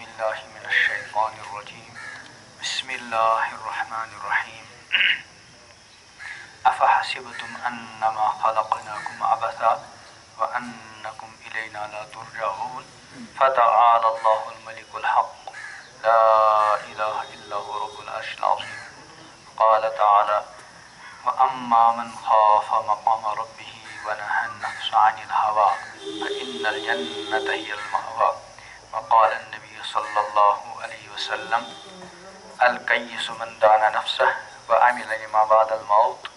باللہ من الشیطان الرجیم بسم اللہ الرحمن الرحیم افحسبتم انما خلقناکم عبثا وانکم الینا لا ترجعون فتعالی اللہ الملک الحق لا الہ الا هو رب العرش العظیم قال تعالی واما من خاف مقام ربه ونهى النفس عن الهوى فإن الجنة هي المأوى وقال النبي صلى الله عليه وسلم الكيس من دان نفسه وعمل لما بعد الموت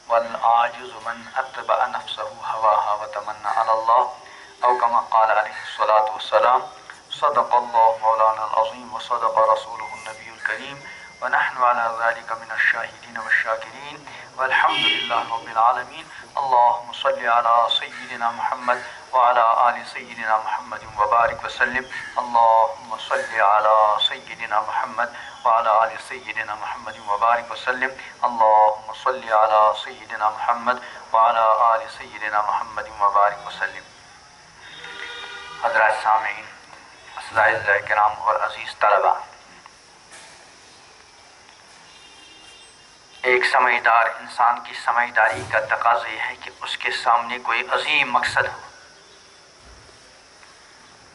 والعاجز من أتبع نفسه هواها وتمنى على الله أو كما قال عليه الصلاة والسلام صدق الله مولانا العظيم وصدق رسوله النبي الكريم ونحن على ذلك من الشاهدين والشاكرين والحمد لله رب العالمين اللهم صل على سيدنا محمد وعلى آل سيدنا محمد وبارك وسلم اللهم صل على سيدنا محمد وعلى آل سيدنا محمد وبارك وسلم اللهم صل على سيدنا محمد وعلى آل سيدنا محمد وبارك وسلم. حضرات سامعین، اساتذہ کرام اور عزیز طلباء، ایک سمجھدار انسان کی سمجھداری کا تقاضا یہ ہے کہ اس کے سامنے کوئی عظیم مقصد ہو.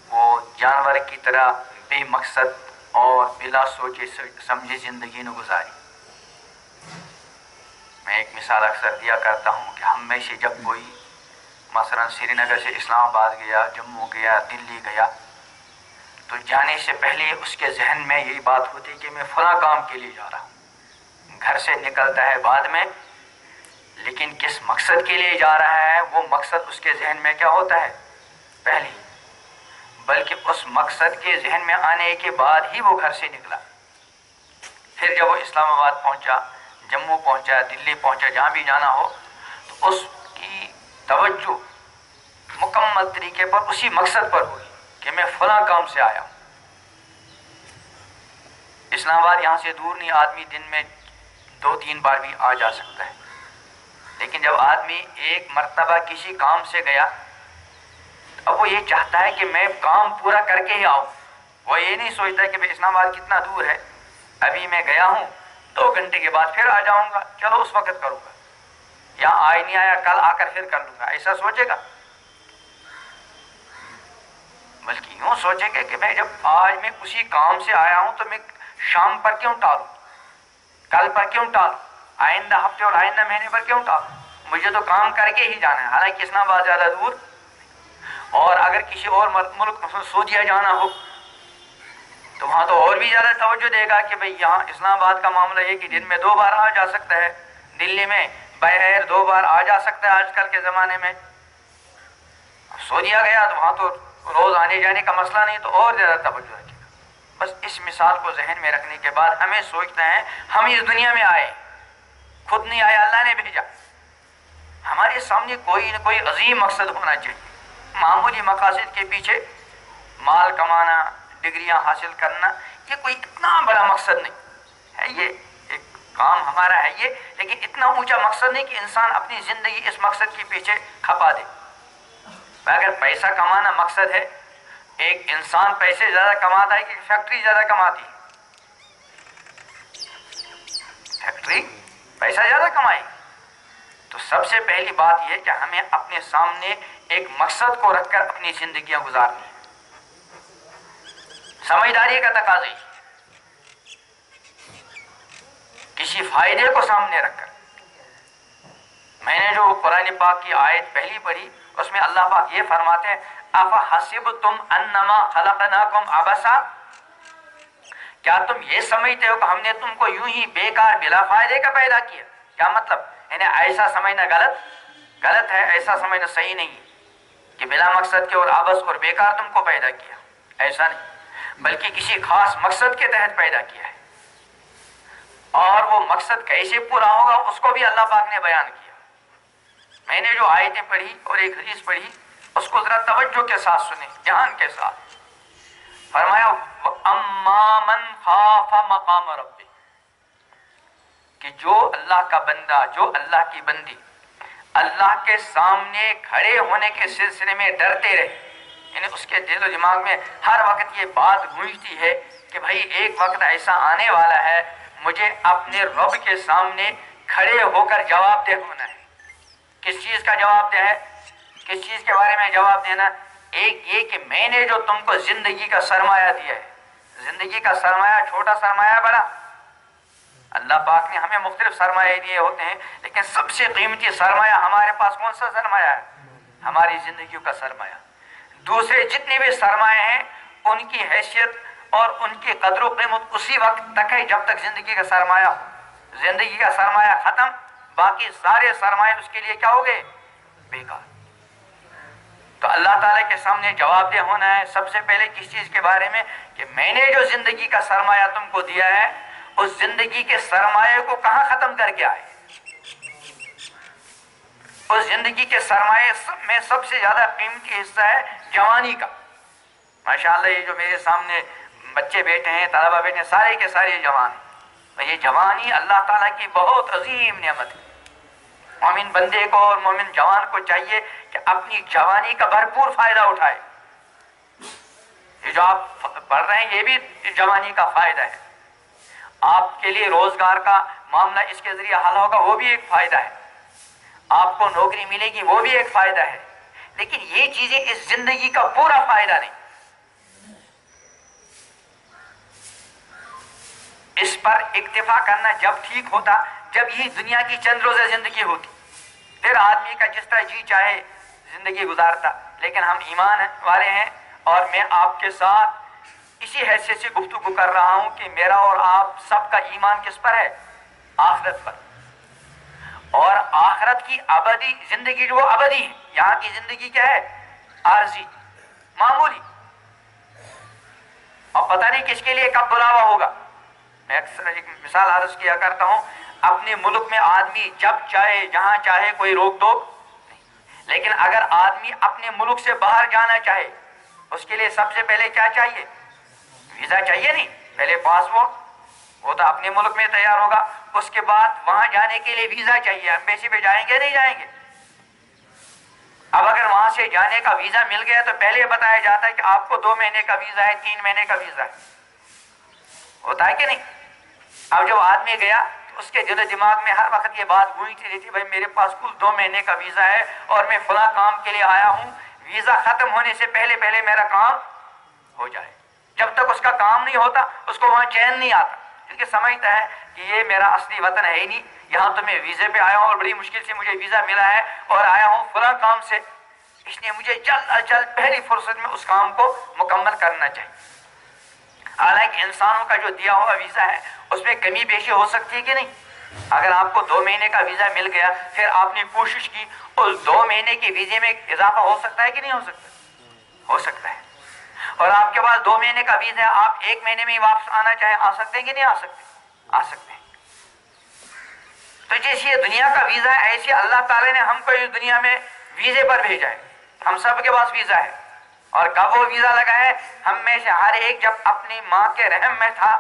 وہ جانور کی طرح بے مقصد اور بلا سوچے سمجھے زندگی نہ گزاری. میں ایک مثال اکثر دیا کرتا ہوں کہ ہم میں سے جب کوئی مثلا سری نگر سے اسلام آباد گیا، جموں گیا، دلی گیا، تو جانے سے پہلے اس کے ذہن میں یہی بات ہوتی کہ میں فلاں کام کے لیے جا رہا ہوں. گھر سے نکلتا ہے بعد میں، لیکن کس مقصد کے لیے جا رہا ہے وہ مقصد اس کے ذہن میں کیا ہوتا ہے پہلے، بلکہ اس مقصد کے ذہن میں آنے کے بعد ہی وہ گھر سے نکلا. پھر جب وہ اسلام آباد پہنچا، جموں پہنچا، دلی پہنچا، جہاں بھی جانا ہو تو اس کی توجہ مکمل طریقے پر اسی مقصد پر ہوئی کہ میں فلاں کام سے آیا ہوں. اسلام آباد یہاں سے دور نہیں، آدمی دن میں 2-3 بار بھی آ جا سکتا ہے. لیکن جب آدمی ایک مرتبہ کسی کام سے گیا، اب وہ یہ چاہتا ہے کہ میں کام پورا کر کے ہی آؤں. وہ یہ نہیں سوچتا کہ اسلام آباد کتنا دور ہے، ابھی میں گیا ہوں 2 گھنٹے کے بعد پھر آ جاؤں گا، چلو اس وقت کروں گا، یا آج نہیں آیا کل آ کر پھر کر لوں گا، ایسا سوچے گا. بلکہ یوں سوچے گا کہ میں جب آج میں اسی کام سے آیا ہوں تو میں شام پر کیوں ٹالوں، کل پر کیوں ٹالوں، آئندہ ہفتے اور آئندہ مہینے پر کیوں ٹالوں. مجھے تو کام کر کے ہی جانا ہے. حالانکہ اسلام آباد زیادہ دور، اور اگر کسی اور ملک مثلا سعودیہ جانا ہو تو وہاں تو اور بھی زیادہ توجہ دے گا کہ بھئی یہاں اسلام آباد کا معاملہ یہ کہ دن میں 2 بار آ جا سکتا ہے، دلی میں بہر 2 بار آ جا سکتا ہے آج کل کے زمانے میں. سعودیہ گیا تو وہاں تو روز آنے جانے کا مسئلہ نہیں، تو اور زیادہ توجہ رکھے گا. بس اس مثال کو ذہن میں رکھنے کے بعد ہمیں سوچنا ہے ہم اس دنیا میں آئے، خود نہیں آئے، اللہ نے بھیجا. ہمارے سامنے کوئی نہ کوئی عظیم مقصد ہونا چاہیے. معمولی مقاصد کے پیچھے مال کمانا، ڈگریاں حاصل کرنا، یہ کوئی اتنا بڑا مقصد نہیں ہے. یہ ایک کام ہمارا ہے یہ، لیکن اتنا اونچا مقصد نہیں کہ انسان اپنی زندگی اس مقصد کے پیچھے کھپا دے. اگر پیسہ کمانا مقصد ہے، ایک انسان پیسے زیادہ کماتا ہے کہ فیکٹری زیادہ کماتی ہے؟ فیکٹری پیسہ زیادہ کمائی. تو سب سے پہلی بات یہ ہے کہ ہمیں اپنے سامنے ایک مقصد کو رکھ کر اپنی زندگیاں گزارنی ہیں. سمجھداری کا تقاضا ہے کسی فائدے کو سامنے رکھ کر. میں نے جو قرآن پاک کی آیت پہلی پڑھی اس میں اللہ پاک یہ فرماتے ہیں افحسبتم انما خلقناکم عبثا، کیا تم یہ سمجھتے ہو کہ ہم نے تم کو یوں ہی بیکار بلا فائدے کا پیدا کیا؟ کیا مطلب؟ یعنی ایسا سمجھنا غلط ہے، ایسا سمجھنا صحیح نہیں کہ بلا مقصد کے اور عبث اور بیکار تم کو پیدا کیا. ایسا نہیں، بلکہ کسی خاص مقصد کے تحت پیدا کیا ہے. اور وہ مقصد کیسے پورا ہوگا اس کو بھی اللہ پاک نے بیان کیا. میں نے جو آیتیں پڑھی اور ایک حدیث پڑھی اس کو ذرا توجہ کے ساتھ سنیں، دھیان کے ساتھ. فرمایا اما من خاف مقام ربہ، کہ جو اللہ کا بندہ، جو اللہ کی بندی اللہ کے سامنے کھڑے ہونے کے سلسلے میں ڈرتے رہے، یعنی اس کے دل و دماغ میں ہر وقت یہ بات گونجتی ہے کہ بھائی ایک وقت ایسا آنے والا ہے مجھے اپنے رب کے سامنے کھڑے ہو کر جواب دہ ہونا ہے۔ کس چیز کا جواب دہ ہے؟ کس چیز کے بارے میں جواب دینا؟ ایک یہ کہ میں نے جو تم کو زندگی کا سرمایہ دیا ہے، زندگی کا سرمایہ چھوٹا سرمایہ بڑا، اللہ پاک نے ہمیں مختلف سرمایہ دیے ہوتے ہیں، لیکن سب سے قیمتی سرمایہ ہمارے پاس کون سا سرمایہ ہے؟ ہماری زندگیوں کا سرمایہ۔ دوسرے جتنے بھی سرمایہ ہیں ان کی حیثیت اور ان کی قدر و قیمت اسی وقت تک ہے جب تک زندگی کا سرمایہ ہو۔ زندگی کا سرمایہ ختم، باقی سارے سرمایہ اس کے لیے کیا ہو گئے؟ بیکار۔ تو اللہ تعالیٰ کے سامنے جواب دہ ہونا ہے سب سے پہلے کس چیز کے بارے میں؟ کہ میں نے جو زندگی کا سرمایہ تم کو دیا ہے اس زندگی کے سرمایہ کو کہاں ختم کر کے آئے؟ اس زندگی کے سرمایہ میں سب سے زیادہ قیمتی حصہ ہے جوانی کا۔ ماشاءاللہ یہ جو میرے سامنے بچے بیٹھے ہیں، طلبہ بیٹھے ہیں، سارے کے سارے جوان ہیں۔ یہ جوانی اللہ تعالیٰ کی بہت عظیم نعمت ہے۔ مومن بندے کو اور مومن جوان کو چاہیے کہ اپنی جوانی کا بھرپور فائدہ اٹھائے۔ یہ جو آپ پڑھ رہے ہیں یہ بھی جوانی کا فائدہ ہے۔ آپ کے لیے روزگار کا معاملہ اس کے ذریعے حل ہوگا، وہ بھی ایک فائدہ ہے۔ آپ کو نوکری ملے گی، وہ بھی ایک فائدہ ہے۔ لیکن یہ چیزیں اس زندگی کا پورا فائدہ نہیں۔ اس پر اکتفا کرنا جب ٹھیک ہوتا جب یہ دنیا کی چند روزہ زندگی ہوتی، پھر آدمی کا جس طرح جی چاہے زندگی گزارتا۔ لیکن ہم ایمان والے ہیں اور میں آپ کے ساتھ اسی حیثیت سے گفتگو کر رہا ہوں کہ میرا اور آپ سب کا ایمان کس پر ہے؟ آخرت پر۔ اور آخرت کی ابدی زندگی جو ابدی ہے، یہاں کی زندگی کیا ہے؟ عارضی، معمولی، اور پتہ نہیں کس کے لیے کب بلاوا ہوگا۔ میں اکثر ایک مثال عرض کیا کرتا ہوں، اپنے ملک میں آدمی جب چاہے جہاں چاہے کوئی روک ٹوک نہیں، لیکن اگر آدمی اپنے ملک سے باہر جانا چاہے اس کے لیے سب سے پہلے کیا چاہیے؟ ویزا چاہیے نہیں، پہلے پاسپورٹ، وہ تو اپنے ملک میں تیار ہوگا، اس کے بعد وہاں جانے کے لیے ویزا چاہیے۔ ایمبیسی پہ جائیں گے نہیں جائیں گے؟ اب اگر وہاں سے جانے کا ویزا مل گیا تو پہلے بتایا جاتا ہے کہ آپ کو 2 مہینے کا ویزا ہے، 3 مہینے کا ویزا ہے، ہوتا ہے کہ نہیں؟ اب جب آدمی گیا تو اس کے دل و دماغ میں ہر وقت یہ بات گونجتی رہتی، بھائی میرے پاس کل 2 مہینے کا ویزا ہے اور میں فلاں کام کے لیے آیا ہوں، ویزا ختم ہونے سے پہلے پہلے میرا کام ہو جائے۔ جب تک اس کا کام نہیں ہوتا اس کو وہاں چین نہیں آتا، کیونکہ سمجھتا ہے کہ یہ میرا اصلی وطن ہے ہی نہیں، یہاں تو میں ویزے پہ آیا ہوں اور بڑی مشکل سے مجھے ویزا ملا ہے اور آیا ہوں فلاں کام سے، اس لیے مجھے جلد از جلد پہلی فرصت میں اس کام کو مکمل کرنا چاہیے۔ حالانکہ انسانوں کا جو دیا ہوا ویزا ہے اس میں کمی بیشی ہو سکتی ہے کہ نہیں؟ اگر آپ کو 2 مہینے کا ویزا مل گیا، پھر آپ نے کوشش کی، اس 2 مہینے کے ویزے میں اضافہ ہو سکتا ہے کہ نہیں ہو سکتا؟ ہو سکتا ہے۔ اور آپ کے پاس 2 مہینے کا ویزا ہے، آپ 1 مہینے میں ہی واپس آنا چاہیں، آ سکتے ہیں کہ نہیں آ سکتے؟ آ سکتے ہیں۔ تو جیسے یہ دنیا کا ویزا ہے، ایسے اللہ تعالیٰ نے ہم کو اس دنیا میں ویزے پر بھیجا ہے۔ ہم سب کے پاس ویزا ہے، اور کب وہ ویزا لگا ہے؟ ہم میں سے ہر ایک جب اپنی ماں کے رحم میں تھا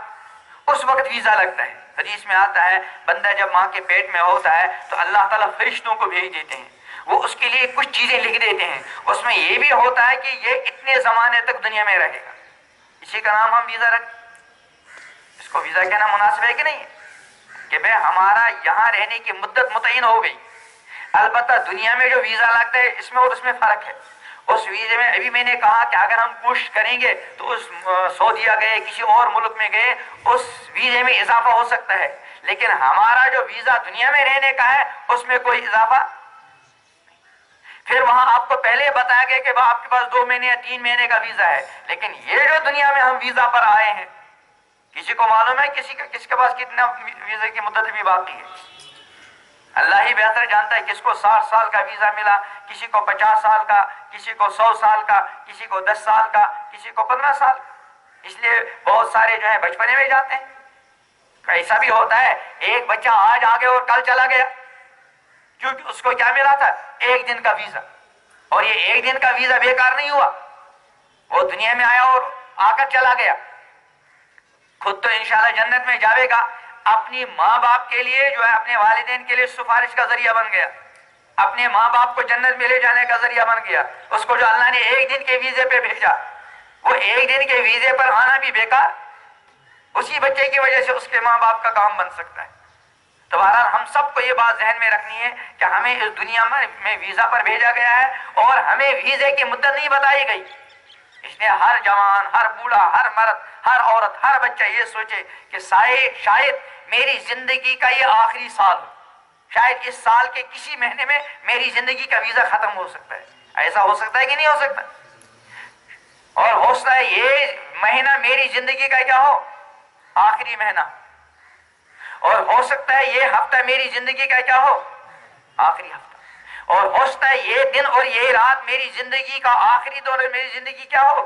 اس وقت ویزا لگتا ہے۔ حدیث میں آتا ہے بندہ جب ماں کے پیٹ میں ہوتا ہے تو اللہ تعالیٰ فرشتوں کو بھیج دیتے ہیں، وہ اس کے لیے کچھ چیزیں لکھ دیتے ہیں، اس میں یہ بھی ہوتا ہے کہ یہ اتنے زمانے تک دنیا میں رہے گا، اسی کا نام ہم ویزا رکھتے ہیں۔ اس کو ویزا کہنا مناسب ہے کہ نہیں ہے؟ کہ بھئی ہمارا یہاں رہنے کی مدت متعین ہو گئی۔ البتہ دنیا میں جو ویزا لگتا ہے اس میں اور اس میں فرق ہے۔ اس ویزے میں ابھی میں نے کہا کہ اگر ہم کوشش کریں گے تو اس سعودیہ گئے، کسی اور ملک میں گئے، اس ویزے میں اضافہ ہو سکتا ہے، لیکن ہمارا جو ویزا دنیا میں رہنے کا ہے اس میں کوئی اضافہ۔ پھر وہاں آپ کو پہلے بتایا گیا کہ آپ کے پاس 2 مہینے یا 3 مہینے کا ویزا ہے، لیکن یہ جو دنیا میں ہم ویزا پر آئے ہیں، کسی کو معلوم ہے کس کے پاس کتنا ویزے کی مدت بھی باقی ہے؟ اللہ ہی بہتر جانتا ہے۔ کس کو 60 سال کا ویزا ملا، کسی کو 50 سال کا، کسی کو 100 سال کا، کسی کو 10 سال کا، کسی کو 15 سال کا۔ اس لیے بہت سارے جو ہیں بچپنے میں جاتے ہیں۔ ایسا بھی ہوتا ہے ایک بچہ آج آ گیا اور کل چلا گیا، کیونکہ اس کو کیا ملا تھا؟ 1 دن کا ویزا، اور یہ 1 دن کا ویزا بیکار نہیں ہوا، وہ دنیا میں آیا اور آ کر چلا گیا۔ خود تو انشاءاللہ جنت میں جاوے گا، اپنی ماں باپ کے لیے جو ہے، اپنے والدین کے لیے سفارش کا ذریعہ بن گیا۔ اپنے ماں باپ کو جنت میں لے جانے کا ذریعہ بن گیا. اس کو جو اللہ نے ایک دن کے ویزے پہ بھیجا، وہ ایک دن کے ویزے پر آنا بھی بیکار، اسی بچے کی وجہ سے اس کے ماں باپ کا کام بن سکتا ہے. تو بہرحال ہم سب کو یہ بات ذہن میں رکھنی ہے کہ ہمیں اس دنیا میں ویزا پر بھیجا گیا ہے اور ہمیں ویزے کی مدت نہیں بتائی گئی. اس لیے ہر جوان، ہر بوڑھا، ہر مرد، ہر عورت، ہر بچہ یہ سوچے کہ شاید میری زندگی کا یہ آخری سال ہو، شاید اس سال کے کسی مہینے میں میری زندگی کا ویزا ختم ہو سکتا ہے. ایسا ہو سکتا ہے کہ نہیں ہو سکتا؟ اور ہو سکتا ہے یہ مہینہ میری زندگی کا کیا ہو، آخری مہینہ. اور ہو سکتا ہے یہ ہفتہ میری زندگی کا کیا ہو، آخری ہفتہ. اور ہو سکتا ہے یہ دن اور یہ رات میری زندگی کا آخری دور ہے، میری زندگی کیا ہو.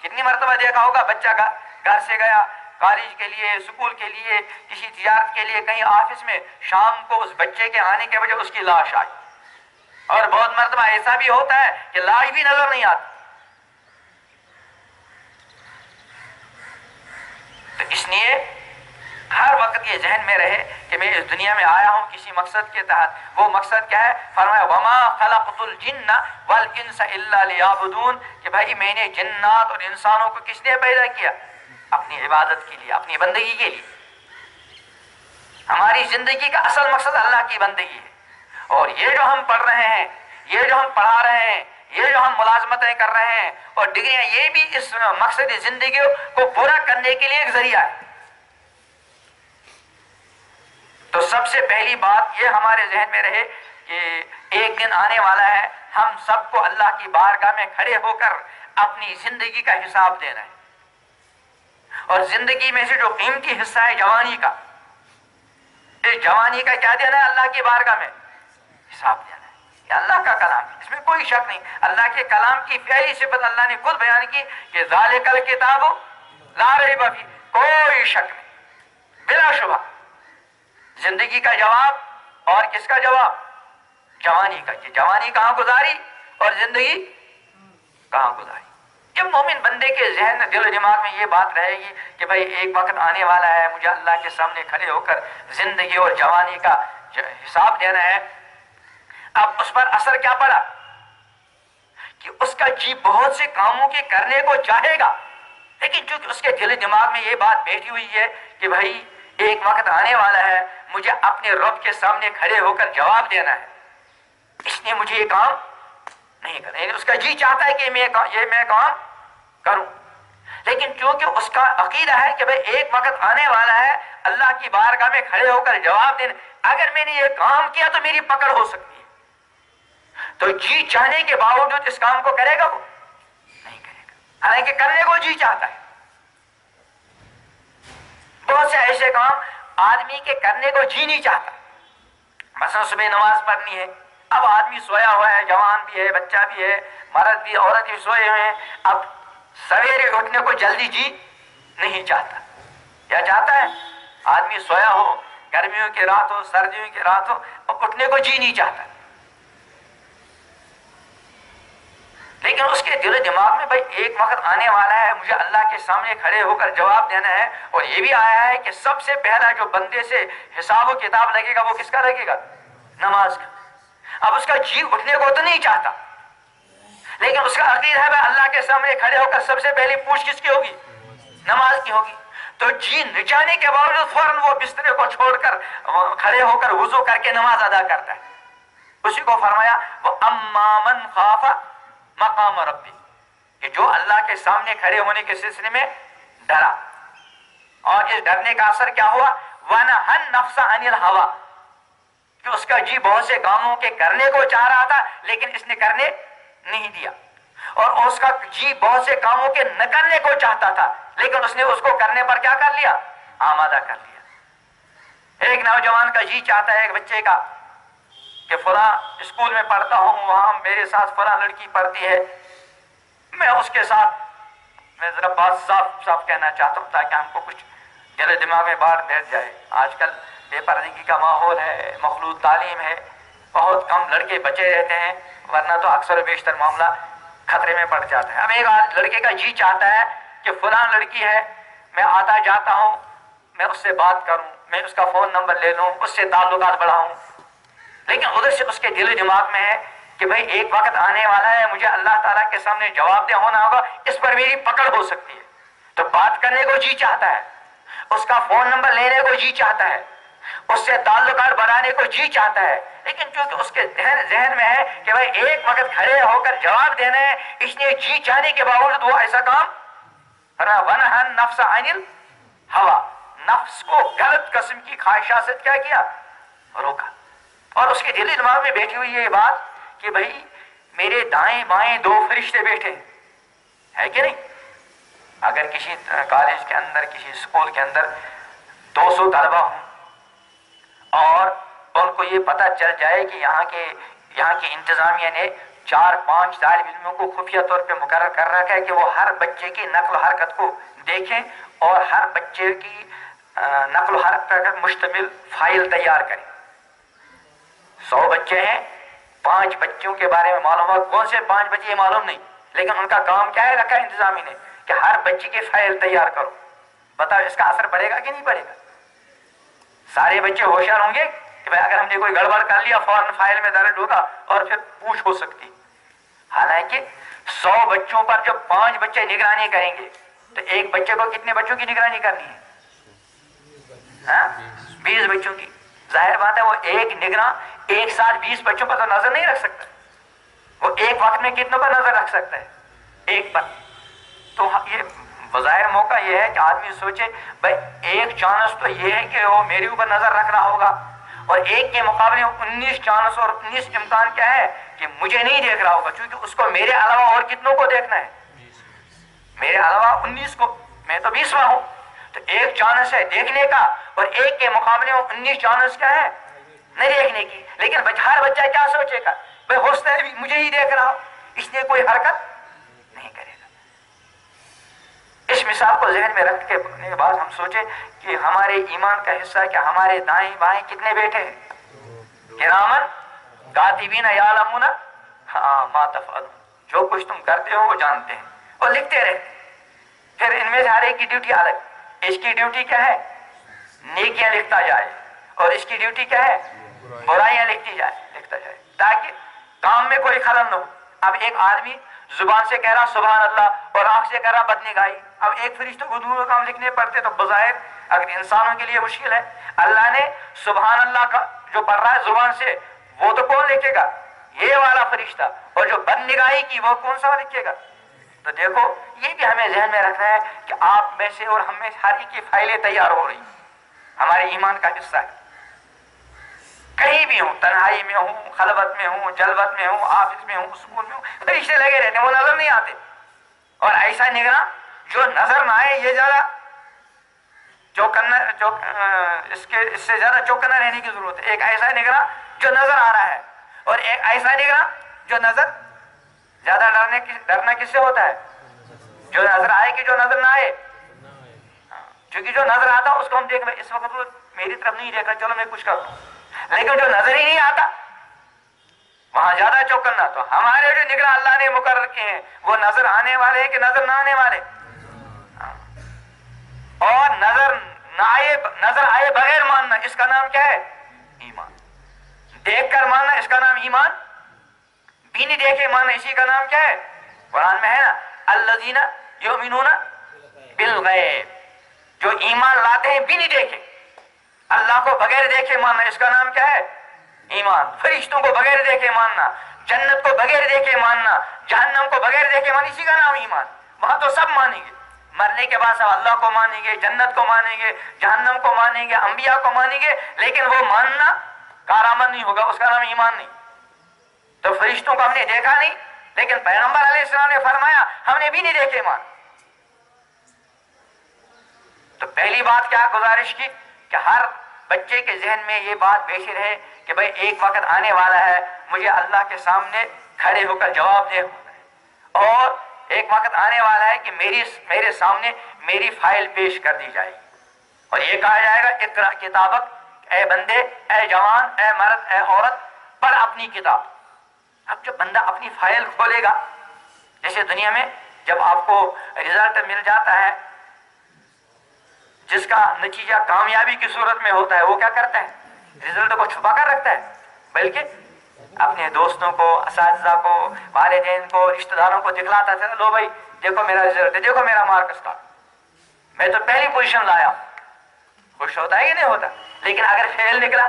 کتنی مرتبہ دیکھا ہوگا بچہ کا گھر سے گیا کالج کے لیے، اسکول کے لیے، کسی تجارت کے لیے، کہیں آفس میں، شام کو اس بچے کے آنے کے وجہ اس کی لاش آئی. اور بہت مرتبہ ایسا بھی ہوتا ہے کہ لاش بھی نظر نہیں آتی. تو اس لیے ہر وقت یہ ذہن میں رہے کہ میں اس دنیا میں آیا ہوں کسی مقصد کے تحت. وہ مقصد کیا ہے؟ فرمایا وما خلقت الجن والانس الا لیعبدون، کہ بھائی میں نے جنات اور انسانوں کو کس لیے پیدا کیا؟ اپنی عبادت کے لیے، اپنی بندگی کے لیے. ہماری زندگی کا اصل مقصد اللہ کی بندگی ہے. اور یہ جو ہم پڑھ رہے ہیں، یہ جو ہم پڑھا رہے ہیں، یہ جو ہم ملازمتیں کر رہے ہیں اور ڈگریاں، یہ بھی اس مقصد زندگی کو پورا کرنے کے لیے ایک ذریعہ ہے. تو سب سے پہلی بات یہ ہمارے ذہن میں رہے کہ ایک دن آنے والا ہے، ہم سب کو اللہ کی بارگاہ میں کھڑے ہو کر اپنی زندگی کا حساب دینا ہے. اور زندگی میں سے جو قیمتی حصہ ہے جوانی کا، اس جوانی کا کیا دینا ہے؟ اللہ کی بارگاہ میں حساب دینا ہے. یہ اللہ کا کلام ہے، اس میں کوئی شک نہیں. اللہ کے کلام کی پہلی صفت اللہ نے خود بیان کی کہ ذالک الکتاب لا ریب فیہ، کوئی شک نہیں، بلا شبہ. زندگی کا جواب اور کس کا جواب؟ جوانی کا. کہ جوانی کہاں گزاری اور زندگی کہاں گزاری. جب مومن بندے کے ذہن دل و دماغ میں یہ بات رہے گی کہ بھائی ایک وقت آنے والا ہے، مجھے اللہ کے سامنے کھڑے ہو کر زندگی اور جوانی کا حساب دینا ہے. اب اس پر اثر کیا پڑا کہ اس کا جی بہت سے کاموں کے کرنے کو چاہے گا، لیکن چونکہ اس کے دل و دماغ میں یہ بات بیٹھی ہوئی ہے کہ بھائی ایک وقت آنے والا ہے، مجھے اپنے رب کے سامنے کھڑے ہو کر جواب دینا ہے، اس لیے مجھے یہ کام نہیں کرنا. یعنی اس کا جی چاہتا ہے کہ میں کام کروں، لیکن کیونکہ اس کا عقیدہ ہے کہ بھئی ایک وقت آنے والا ہے اللہ کی بارگاہ میں کھڑے ہو کر جواب دینا، اگر میں نے یہ کام کیا تو میری پکڑ ہو سکتی ہے. تو جی چاہنے کے باوجود اس کام کو کرے گا؟ وہ نہیں کرے گا، حالانکہ کرنے کو جی چاہتا ہے. بہت سے ایسے کام آدمی کے کرنے کو جی نہیں چاہتا. مثلا صبح نماز پڑھنی ہے، اب آدمی سویا ہوا ہے، جوان بھی ہے، بچہ بھی ہے، مرد بھی، عورت بھی سوئے ہوئے ہیں. اب سویرے اٹھنے کو جلدی جی نہیں چاہتا. کیا چاہتا ہے؟ آدمی سویا ہو، گرمیوں کی رات ہو، سردیوں کی رات ہو، اب اٹھنے کو جی نہیں چاہتا. لیکن اس کے دل و دماغ میں بھائی ایک وقت آنے والا ہے، مجھے اللہ کے سامنے کھڑے ہو کر جواب دینا ہے. اور یہ بھی آیا ہے کہ سب سے پہلا جو بندے سے حساب و کتاب لگے گا وہ کس کا لگے گا؟ نماز کا. اب اس کا جی اٹھنے کو تو نہیں چاہتا، لیکن اس کا عقیدہ ہے بھائی اللہ کے سامنے کھڑے ہو کر سب سے پہلی پوچھ کس کی ہوگی؟ نماز کی ہوگی. تو جی نہ چاہنے کے باوجود فوراً وہ بسترے کو چھوڑ کر کھڑے ہو کر وضو کر کے نماز ادا کرتا ہے. اسی کو فرمایا وہ اما من خاف مقام ربی، کہ جو اللہ کے سامنے کھڑے ہونے کے سلسلے میں ڈرا. اور اس ڈرنے کا اثر کیا ہوا؟ وَنَهَا النَّفْسَ عَنِ الْهَوَىٰ، کہ اس کا جی بہت سے کاموں کے کرنے کو چاہ رہا تھا لیکن اس نے کرنے نہیں دیا. اور اس کا جی بہت سے کاموں کے نہ کرنے کو چاہتا تھا لیکن اس نے اس کو کرنے پر کیا کر لیا؟ آمادہ کر لیا. ایک نوجوان کا جی چاہتا ہے ایک بچے کا کہ فلاں اسکول میں پڑھتا ہوں، وہاں میرے ساتھ فلاں لڑکی پڑھتی ہے، میں اس کے ساتھ، میں ذرا بات صاف کہنا چاہتا ہوں تاکہ ہم کو کچھ دل دماغ میں بات بیٹھ جائے. آج کل بے پردگی کا ماحول ہے، مخلوط تعلیم ہے، بہت کم لڑکے بچے رہتے ہیں، ورنہ تو اکثر و بیشتر معاملہ خطرے میں پڑ جاتا ہے. اب ایک لڑکے کا جی چاہتا ہے کہ فلاں لڑکی ہے، میں آتا جاتا ہوں، میں اس سے بات کروں، میں اس کا فون نمبر لے لوں، اس سے تعلقات بڑھاؤں، لیکن ادھر سے اس کے دل و دماغ میں ہے کہ بھئی ایک وقت آنے والا ہے مجھے اللہ تعالیٰ کے سامنے جواب دہ ہونا ہوگا، اس پر میری پکڑ ہو سکتی ہے، تو بات کرنے کو جی چاہتا ہے، اس کا فون نمبر لینے کو جی چاہتا ہے، اس سے تعلقات بڑھانے کو جی چاہتا ہے، لیکن چونکہ اس کے ذہن میں ہے کہ بھئی ایک وقت کھڑے ہو کر جواب دینا ہے، اس لیے جی چاہنے کے باوجود وہ ایسا کام وَنَهَا النَّفْسَ عَنِ الْهَوَىٰ، نفس کو غلط قسم کی خواہشات سے کیا کیا؟ روکا۔ اور اس کے دل دماغ میں بیٹھی ہوئی یہ بات کہ بھئی میرے دائیں بائیں دو فرشتے بیٹھے ہیں کہ نہیں؟ اگر کسی کالج کے اندر کسی اسکول کے اندر 200 طلبہ ہوں اور ان کو یہ پتہ چل جائے کہ یہاں کی انتظامیہ نے 4-5 طالب علموں کو خفیہ طور پہ مقرر کر رکھا ہے کہ وہ ہر بچے کی نقل و حرکت کو دیکھیں اور ہر بچے کی نقل و حرکت پر مشتمل فائل تیار کریں۔ 100 بچے ہیں، 5 بچوں کے بارے میں معلوم ہوا، کون سے 5 بچے یہ معلوم نہیں، لیکن ان کا کام کیا ہے رکھا ہے انتظامی نے کہ ہر بچے کی فائل تیار کرو۔ بتاؤ اس کا اثر پڑے گا کہ نہیں پڑے گا؟ سارے بچے ہوشیار ہوں گے کہ بھائی اگر ہم نے کوئی گڑبڑ کر لیا فوراً فائل میں درج ہوگا اور پھر پوچھ ہو سکتی۔ حالانکہ 100 بچوں پر جب 5 بچے نگرانی کریں گے تو ایک بچے کو کتنے بچوں کی نگرانی کرنی ہے؟ 20 بچوں کی۔ ظاہر بات ہے وہ ایک نگراں ایک ساتھ 20 بچوں پر تو نظر نہیں رکھ سکتا، وہ ایک وقت میں کتنوں پر نظر رکھ سکتا ہے؟ ایک پر۔ تو یہ بظاہر موقع یہ ہے کہ آدمی سوچے بھائی ایک چانس تو یہ ہے کہ وہ میرے اوپر نظر رکھنا ہوگا، اور ایک کے مقابلے 19 چانس اور 19 امکان کیا ہے کہ مجھے نہیں دیکھ رہا ہوگا، کیونکہ اس کو میرے علاوہ اور کتنوں کو دیکھنا ہے؟ میرے علاوہ 19 کو، میں تو 20واں ہوں، تو ایک چانس ہے دیکھنے کا اور ایک کے مقابلے 19 چانس کیا ہے؟ نہیں دیکھنے کی۔ لیکن ہر بچہ کیا سوچے گا؟ بھائی ہو سکتا ہے مجھے ہی دیکھ رہا ہو، اس لیے کوئی حرکت نہیں کرے گا۔ اس مثال کو ذہن میں رکھ کے بعد ہم سوچیں کہ ہمارے ایمان کا حصہ ہے کہ ہمارے دائیں بائیں کتنے بیٹھے ہیں؟ کرامن کاتبین یعلمون ما تفعلون، جو کچھ تم کرتے ہو وہ جانتے ہیں اور لکھتے رہتے ہیں۔ پھر ان میں سے ہر ایک کی ڈیوٹی الگ، اس کی ڈیوٹی کیا ہے؟ نیکیاں لکھتا جائے، اور اس کی ڈیوٹی کیا ہے؟ برائیاں لکھتا جائے، تاکہ کام میں کوئی خلل نہ ہو۔ اب ایک آدمی زبان سے کہہ رہا سبحان اللہ اور آنکھ سے کہہ رہا بدنگاہی، اب ایک فرشتے کو دونوں کام لکھنے پڑتے تو بظاہر اگر انسانوں کے لیے مشکل ہے، اللہ نے سبحان اللہ کا جو پڑھ رہا ہے زبان سے وہ تو کون لکھے گا؟ یہ والا فرشتہ، اور جو بدنگاہی کی وہ کون سا لکھے گا؟ تو دیکھو یہ بھی ہمیں ذہن میں رکھنا ہے کہ آپ میں سے اور ہم میں ہر ایک کی فائلیں تیار ہو رہی ہیں، ہمارے ایمان کا حصہ ہے۔ کہیں بھی ہوں، تنہائی میں ہوں، خلوت میں ہوں، جلوت میں ہوں، آفس میں ہوں، اسکول میں ہوں، فرشتے لگے رہتے ہیں، وہ نظر نہیں آتے۔ اور ایسا نگراں جو نظر نہ آئے، یہ زیادہ اس سے زیادہ چوکنا رہنے کی ضرورت ہے۔ ایک ایسا نگراں جو نظر آ رہا ہے، اور ایک ایسا نگراں جو نظر، زیادہ ڈرنا کس سے ہوتا ہے؟ جو نظر آئے کہ جو نظر نہ آئے، کیونکہ جو نظر آتا اس کو ہم دیکھ رہے اس وقت وہ میری طرف نہیں دیکھ رہا، چلو میں کچھ کر دوں، لیکن جو نظر ہی نہیں آتا وہاں زیادہ چوکنا۔ تو ہمارے جو نگراں اللہ نے مقرر کیے ہیں وہ نظر آنے والے ہیں کہ نظر نہ آنے والے؟ اور نظر آئے بغیر ماننا، اس کا نام کیا ہے؟ ایمان۔ دیکھ کر ماننا، اس کا نام ایمان۔ بھی نہیں دیکھے ماننا، اسی کا نام کیا ہے؟ قرآن میں ہے نا الذین یؤمنون بالغیب، جو ایمان لاتے ہیں بھی نہیں دیکھے، اللہ کو بغیر دیکھے ماننا، اس کا نام کیا ہے؟ ایمان۔ فرشتوں کو بغیر دیکھے ماننا، جنت کو بغیر دیکھے ماننا، جہنم کو بغیر دیکھے ماننا، اسی کا نام ایمان۔ وہاں تو سب مانیں گے، مرنے کے بعد سب اللہ کو مانیں گے، جنت کو مانیں گے، جہنم کو مانیں گے، انبیاء کو مانیں گے، لیکن وہ ماننا کارآمد نہیں ہوگا، اس کا نام ایمان نہیں۔ تو فرشتوں کو ہم نے دیکھا نہیں، لیکن پیغمبر علیہ السلام نے فرمایا ہم نے بھی نہیں دیکھے ایمان۔ تو پہلی بات کیا گزارش کی کہ ہر بچے کے ذہن میں یہ بات بیٹھی رہے کہ بھئی ایک وقت آنے والا ہے مجھے اللہ کے سامنے کھڑے ہو کر جواب دے، اور ایک وقت آنے والا ہے کہ میرے سامنے میری فائل پیش کر دی جائے گی، اور یہ کہا جائے گا اقرأ کتابک، اے بندے، اے جوان، اے مرد، اے عورت، پڑھ اپنی کتاب۔ اب جب بندہ اپنی فائل کھولے گا، جیسے دنیا میں جب آپ کو رزلٹ مل جاتا ہے جس کا نتیجہ کامیابی کی صورت میں ہوتا ہے، وہ کیا کرتا ہے؟ رزلٹ کو چھپا کر رکھتا ہے، بلکہ اپنے دوستوں کو، اساتذہ کو، والدین کو، رشتہ داروں کو دکھلاتا تھا، لو بھائی دیکھو میرا رزلٹ ہے، دیکھو میرا مارکس تھا، میں تو پہلی پوزیشن لایا. خوش ہوتا ہے کہ نہیں ہوتا؟ لیکن اگر فیل نکلا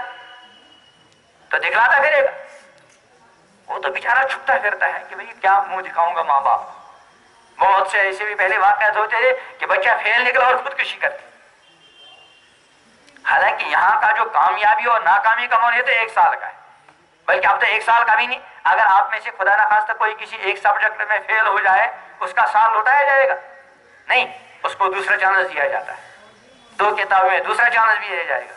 تو دکھلاتا پھرے گا. وہ تو بیچارہ چھپتا پھرتا ہے کہ بھئی کیا منہ دکھاؤں گا ماں باپ. بہت سے ایسے بھی پہلے واقعات ہوتے تھے کہ بچہ فیل نکلا اور خودکشی کرتے. حالانکہ یہاں کا جو کامیابی اور ناکامی کا مول یہ تو 1 سال کا ہے، بلکہ اب تو 1 سال کا بھی نہیں. اگر آپ میں سے خدا نخواستہ کوئی کسی ایک سبجیکٹ میں فیل ہو جائے، اس کا سال لوٹایا جائے گا؟ نہیں، اس کو دوسرا چانس دیا جاتا ہے. 2 کتابوں میں دوسرا چانس بھی دیا جائے گا.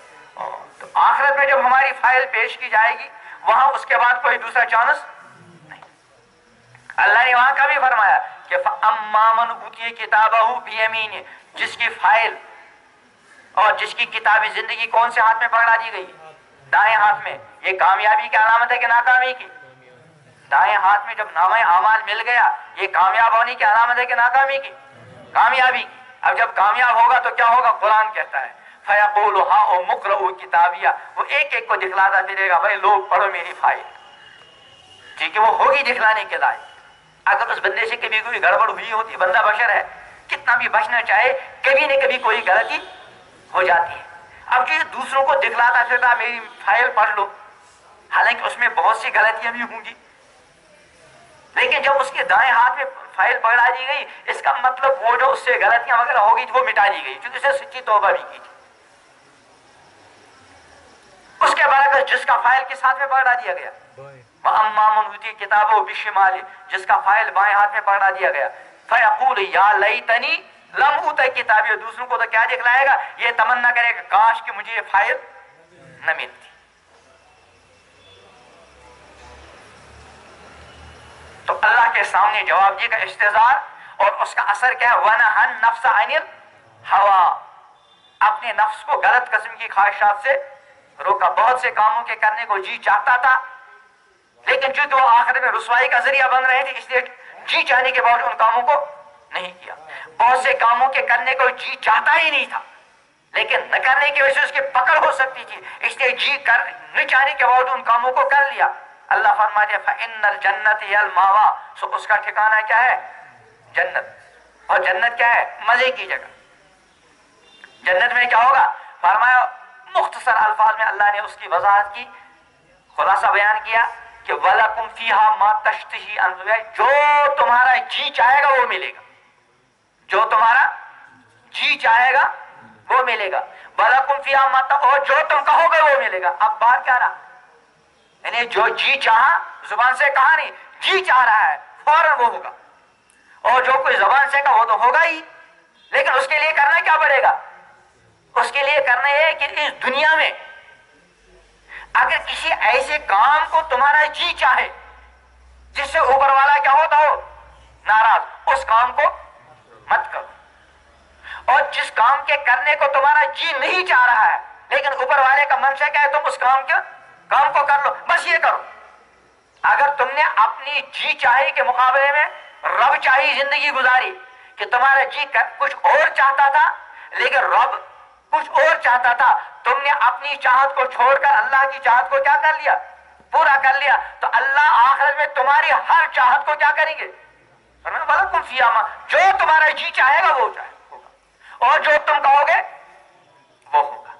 تو آخرت میں جب ہماری فائل پیش کی جائے گی، وہاں اس کے بعد کوئی دوسرا چانس نہیں. اللہ نے وہاں کا بھی فرمایا کہ فَأَمَّا مَنْ أُوتِيَ كِتَابَهُ بِيَمِينِهِ، جس کی فائل اور جس کی کتابی زندگی کون سے ہاتھ میں پکڑا دی گئی؟ دائیں ہاتھ میں. یہ کامیابی کی علامت ہے کہ ناکامی کی؟ دائیں ہاتھ میں جب نامہ اعمال مل گیا، یہ کامیاب ہونے کی علامت ہے کہ ناکامی کی؟ کامیابی کی. اب جب کامیاب ہوگا تو کیا ہوگا؟ قرآن کہتا ہے فَيَقُولُ هَاؤْمُ اقْرَءُوا کِتَابِیَہ، وہ ایک ایک کو دکھلاتا پھرے گا، بھائی لوگ پڑھو میری فائل. ٹھیک ہے، وہ ہوگی دکھلانے کے لائق. اگر اس بندے سے کبھی کوئی گڑبڑ ہوئی ہوتی، بندہ بشر ہے، کتنا بھی بچنا چاہے کبھی نہ کبھی کوئی غلطی ہو جاتی ہے. اب جو دوسروں کو دکھلاتا پھرتا میری فائل پڑھ لو، حالانکہ اس میں بہت سی غلطیاں بھی ہوں گی، لیکن جب اس کے دائیں ہاتھ میں فائل پکڑا دی گئی، اس کا مطلب وہ جو اس سے غلطیاں وغیرہ ہو گئی وہ مٹا دی گئی، کیونکہ اسے سچی توبہ بھی کی تھی. اس کے برعکس جس کا فائل کے ساتھ میں پکڑا دیا گیا، وَأَمَّا مَنْ أُوتِيَ كِتَابَهُ بِشِمَالِهِ، جس کا فائل بائیں ہاتھ میں پکڑا دیا گیا، فَيَقُولُ يَا لَيْتَنِي لَمْ أُوتَ كِتَابِيَهْ، دوسروں کو تو کیا دکھلائے گا؟ یہ تمنا کرے گا کاش کہ مجھے یہ فائل نہ ملتی. تو اللہ کے سامنے جواب دے گا استحضار، اور اس کا اثر کیا ہے؟ وَنَهَا النَّفْسَ عَنِ الْهَوَىٰ، اپنے نفس کو غلط قسم کی خواہشات سے روکا. بہت سے کاموں کے کرنے کو جی چاہتا تھا، لیکن چونکہ وہ آخرت میں رسوائی کا ذریعہ بن رہے تھے، اس لیے جی چاہنے کے باوجود ان کاموں کو نہیں کیا. بہت سے کاموں کے کرنے کو جی چاہتا ہی نہیں تھا، لیکن نہ کرنے کی وجہ سے اس کی پکڑ ہو سکتی تھی، اس لیے جی کر نہ چاہنے کے باوجود ان کاموں کو کر لیا. اللہ فرماتے ہیں فَإِنَّ الْجَنَّةَ هِيَ الْمَأْوَىٰ، سو اس کا ٹھکانہ کیا ہے؟ جنت. اور جنت کیا ہے؟ مزے کی جگہ. جنت میں کیا ہوگا؟ فرمایا مختصر الفاظ میں اللہ نے اس کی وضاحت کی، خلاصہ بیان کیا کہ وَلَكُمْ فِيهَا مَا تَشْتَهِي أَنفُسُكُمْ، جو تمہارا جی چاہے گا وہ ملے گا، جو تمہارا جی چاہے گا وہ ملے گا. وَلَكُمْ فِيهَا مَا تَشْتَهِي، اور جو تم کہو گے وہ ملے گا. اب بات کیا رہا؟ یعنی جو جی چاہا، زبان سے کہا نہیں، جی چاہ رہا ہے فوراً وہ ہوگا. اور جو کوئی زبان سے کہا وہ تو ہوگا ہی، لیکن اس کے لیے کرنا کیا پڑے گا؟ اس کے لیے کرنا یہ کہ اس دنیا میں اگر کسی ایسے کام کو تمہارا جی چاہے جس سے اوپر والا کیا ہوتا ہو؟ ناراض، اس کام کو مت کرو. اور جس کام کے کرنے کو تمہارا جی نہیں چاہ رہا ہے لیکن اوپر والے کا منشا کیا ہے، تم اس کام کو کر لو، بس یہ کرو. اگر تم نے اپنی جی چاہی کے مقابلے میں رب چاہی زندگی گزاری کہ تمہارا جی کچھ اور چاہتا تھا لیکن رب کچھ اور چاہتا تھا، تم نے اپنی چاہت کو چھوڑ کر اللہ کی چاہت کو کیا کر لیا؟ پورا کر لیا. تو اللہ آخرت میں تمہاری ہر چاہت کو کیا کریں گے؟ وَلَكُمْ فِيهَا مَا، جو تمہارا جی چاہے گا وہ ہوگا، اور جو تم کہو گے وہ ہوگا.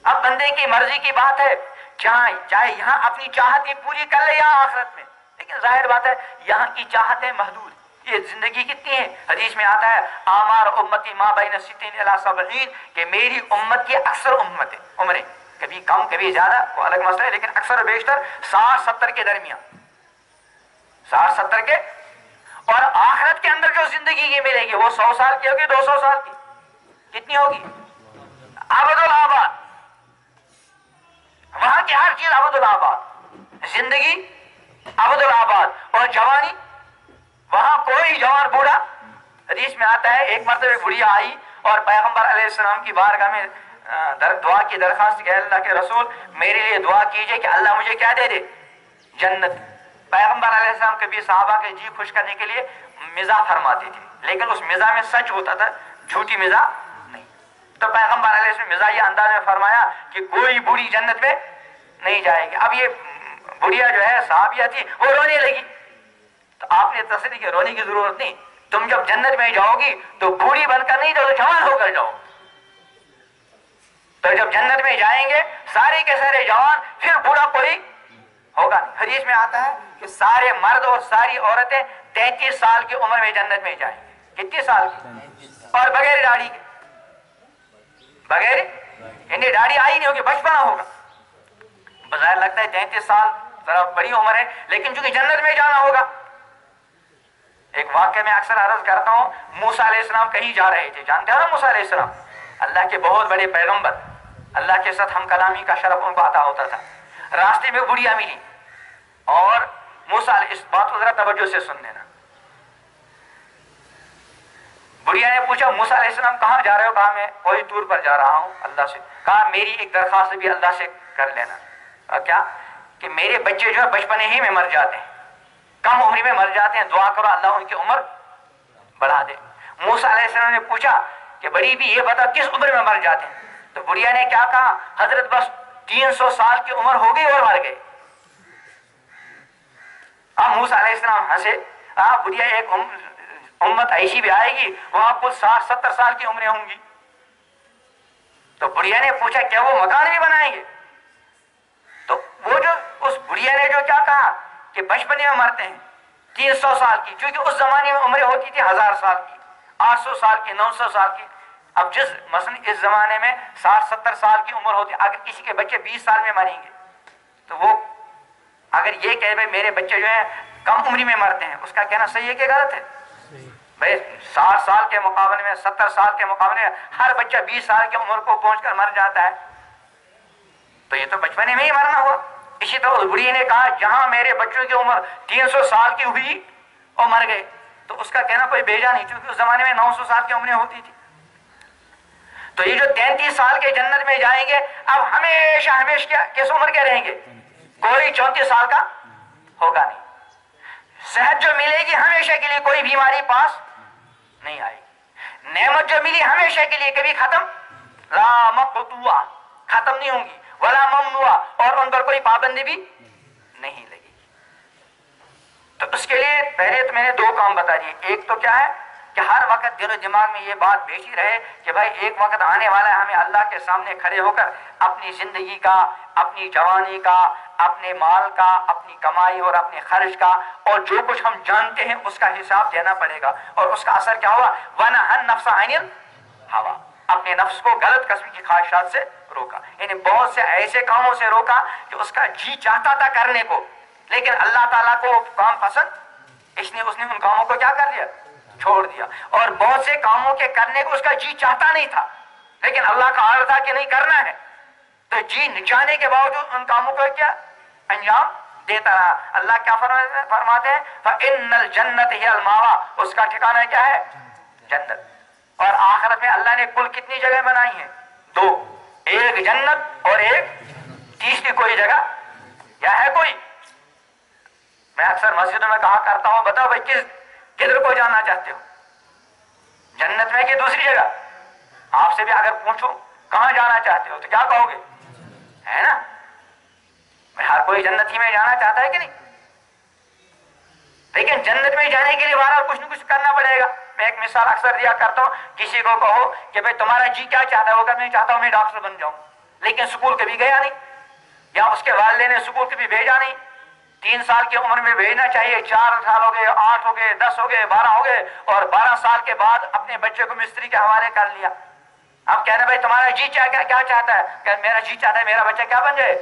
اب بندے کی مرضی کی بات ہے، چاہے یہاں اپنی چاہت ہی پوری کر لے یا آخرت میں. لیکن ظاہر بات ہے یہاں کی چاہتیں محدود. یہ زندگی کتنی ہے؟ حدیث میں آتا ہے آمار امتی ما بین 60 الی 70، کہ میری امت کی اکثر عمریں کبھی کم کبھی زیادہ وہ الگ مسئلہ ہے، لیکن اکثر و بیشتر 60-70 کے درمیان، 60-70 کے. اور آخرت کے اندر جو زندگی یہ ملے گی وہ 100 سال کی ہوگی، 200 سال کی. کتنی ہوگی؟ ابد الآباد. وہاں کی ہر چیز ابد الآباد، زندگی ابد الآباد. اور جوانی، وہاں کوئی جوان بوڑھا. حدیث میں آتا ہے ایک مرتبہ بڑھیا آئی اور پیغمبر علیہ السلام کی بارگاہ میں دعا کی درخواست کہ اللہ کے رسول میرے لیے دعا کیجئے کہ اللہ مجھے کیا دے دے؟ جنت. پیغمبر علیہ السلام کبھی صحابہ کے جی خوش کرنے کے لیے مزاح فرماتے تھے، لیکن اس مزاح میں سچ ہوتا تھا، جھوٹی مزاح نہیں. تو پیغمبر علیہ السلام مزاحیہ انداز میں فرمایا کہ کوئی بوڑھی جنت میں نہیں جائے گی. اب یہ بڑھیا جو ہے صحابیہ تھی وہ رونے لگی. تو آپ نے تسلی کہ رونے کی ضرورت نہیں, تم جب جنت میں جاؤ گی تو بوڑھی بن کر نہیں جاؤ, تو جوان ہو کر جاؤ. تو جب جنت میں جائیں گے سارے کے سارے جوان, پھر بوڑھا کوئی ہوگا نہیں. حدیث میں آتا ہے کہ سارے مرد اور ساری عورتیں 33 سال کی عمر میں جنت میں جائیں گے. کتنی سال کی؟ اور بغیر داڑھی کے, بغیر یعنی داڑھی آئی نہیں ہوگی, بچپنا ہوگا. بظاہر لگتا ہے 33 سال ذرا بڑی عمر ہے, لیکن چونکہ جنت میں جانا ہوگا. ایک واقعہ میں اکثر عرض کرتا ہوں, موسیٰ علیہ السلام کہیں جا رہے تھے, جانتے ہو نا موسیٰ علیہ السلام اللہ کے بہت بڑے پیغمبر, اللہ کے ساتھ ہم کلامی کا شرف ان کو عطا ہوتا تھا. راستے میں بڑھیا ملی, اور موسیٰ اس بات کو ذرا توجہ سے سن لینا. بڑھیا نے پوچھا موسیٰ علیہ السلام کہاں جا رہے ہو؟ کہا میں کوئی ٹور پر جا رہا ہوں اللہ سے. کہا میری ایک درخواست بھی اللہ سے کر لینا. کیا؟ کہ میرے بچے جو ہے بچپنے ہی میں مر جاتے ہیں, کم عمری میں مر جاتے ہیں, دعا کرو اللہ ان کی عمر بڑھا دے. موسیٰ علیہ السلام نے پوچھا کہ بڑی بھی یہ بتا کس عمر میں مر جاتے ہیں؟ تو بڑھیا نے کیا کہا, حضرت بس 300 سال کی عمر ہو گئی اور مر گئے. اب موسیٰ علیہ السلام ہنسے. بڑھیا ایک امت ایسی بھی آئے گی وہاں کل 60-70 سال کی عمریں ہوں گی. تو بڑھیا نے پوچھا کیا وہ مکان بھی بنائیں گے؟ تو وہ جو اس بڑھیا نے جو کیا کہا کہ بچپنے میں مرتے ہیں 300 سال کی, کیونکہ اس زمانے میں عمریں ہوتی تھی 1000 سال کی, 800 سال کی, 900 سال کی. اب جس مثلا اس زمانے میں 60-70 سال کی عمر ہوتی, اگر کسی کے بچے 20 سال میں مریں گے تو وہ اگر یہ کہے بھائی میرے بچے جو ہیں کم عمری میں مرتے ہیں, اس کا کہنا صحیح ہے کہ غلط ہے؟ بھائی 60 سال کے مقابلے میں 70 سال کے مقابلے میں ہر بچہ 20 سال کی عمر کو پہنچ کر مر جاتا ہے, تو یہ تو بچپنے میں ہی مرنا ہوا. اسی طرح اس بڑھی نے کہا جہاں میرے بچوں کی عمر 300 سال کی ہوئی اور مر گئے, تو اس کا کہنا کوئی بھیجا نہیں, کیونکہ اس زمانے میں 900 سال کی عمریں ہوتی تھی. تو یہ جو 33 سال کے جنت میں جائیں گے اب ہمیشہ ہمیشہ کس عمر کے رہیں گے؟ کوئی 34 سال کا ہوگا نہیں. صحت جو ملے گی ہمیشہ کے لیے, کوئی بیماری پاس نہیں آئے گی. نعمت جو ملی ہمیشہ کے لیے کبھی ختم لا مقطوع ختم نہیں ہوں گی, ولا ممنوع, اور ان پر کوئی پابندی بھی نہیں لگے گی. تو اس کے لیے پہلے تو میں نے 2 کام بتا دیے. ایک تو کیا ہے کہ ہر وقت دل و دماغ میں یہ بات بیٹھی رہے کہ بھائی ایک وقت آنے والا ہے ہمیں اللہ کے سامنے کھڑے ہو کر اپنی زندگی کا, اپنی جوانی کا, اپنے مال کا, اپنی کمائی اور اپنے خرچ کا, اور جو کچھ ہم جانتے ہیں اس کا حساب دینا پڑے گا. اور اس کا اثر کیا ہوا؟ وَنَهَا النَّفْسَ عَنِ الْهَوَىٰ, اپنے نفس کو غلط قسم کی خواہشات سے روکا. یعنی بہت سے ایسے کاموں سے روکا کہ اس کا جی چاہتا تھا کرنے کو, لیکن اللہ تعالیٰ کو کام پسند, اس نے ان کاموں کو کیا کر دیا؟ چھوڑ دیا. اور بہت سے کاموں کے کرنے کو اس کا جی چاہتا نہیں تھا, لیکن اللہ کا آرڈر تھا کہ نہیں کرنا ہے, تو جی نچانے کے باوجود ان کاموں کو کیا انجام دیتا رہا. اللہ کیا فرماتے ہیں؟ فَإِنَّ الْجَنَّةَ هِيَ الْمَأْوَىٰ, اس کا ٹھکانہ کیا ہے؟ جنت. اور آخرت میں اللہ نے کل کتنی جگہ بنائی ہیں؟ 2, ایک جنت اور ایک تیسری کوئی جگہ یا ہے کوئی؟ میں اکثر مسجدوں میں کہا کرتا ہوں بتاؤ بھائی کدھر کو جانا چاہتے ہو, جنت میں کہ دوسری جگہ؟ آپ سے بھی اگر پوچھو کہاں جانا چاہتے ہو تو کیا کہو گے؟ ہے نا, ہر کوئی جنت ہی میں جانا چاہتا ہے کہ نہیں؟ لیکن جنت میں جانے کے لیے بہرحال کچھ نہ کچھ کرنا پڑے گا. میں ایک مثال اکثر دیا کرتا ہوں, کسی کو کہو کہ بھائی تمہارا جی کیا چاہتا ہے, ہوگا میں چاہتا ہوں میں ڈاکٹر بن جاؤں, لیکن اسکول کبھی گیا نہیں, یا اس کے والدین نے اسکول کبھی بھیجا نہیں. 3 سال کی عمر میں بھیجنا چاہیے, 4 سال ہو گئے, 8 ہو گئے, 10 ہو گئے, 12 ہو گئے, اور 12 سال کے بعد اپنے بچے کو مستری کے حوالے کر لیا. اب کہنا بھائی تمہارا جی کیا چاہتا ہے؟ کہ میرا جی چاہتا ہے میرا بچہ کیا بن جائے؟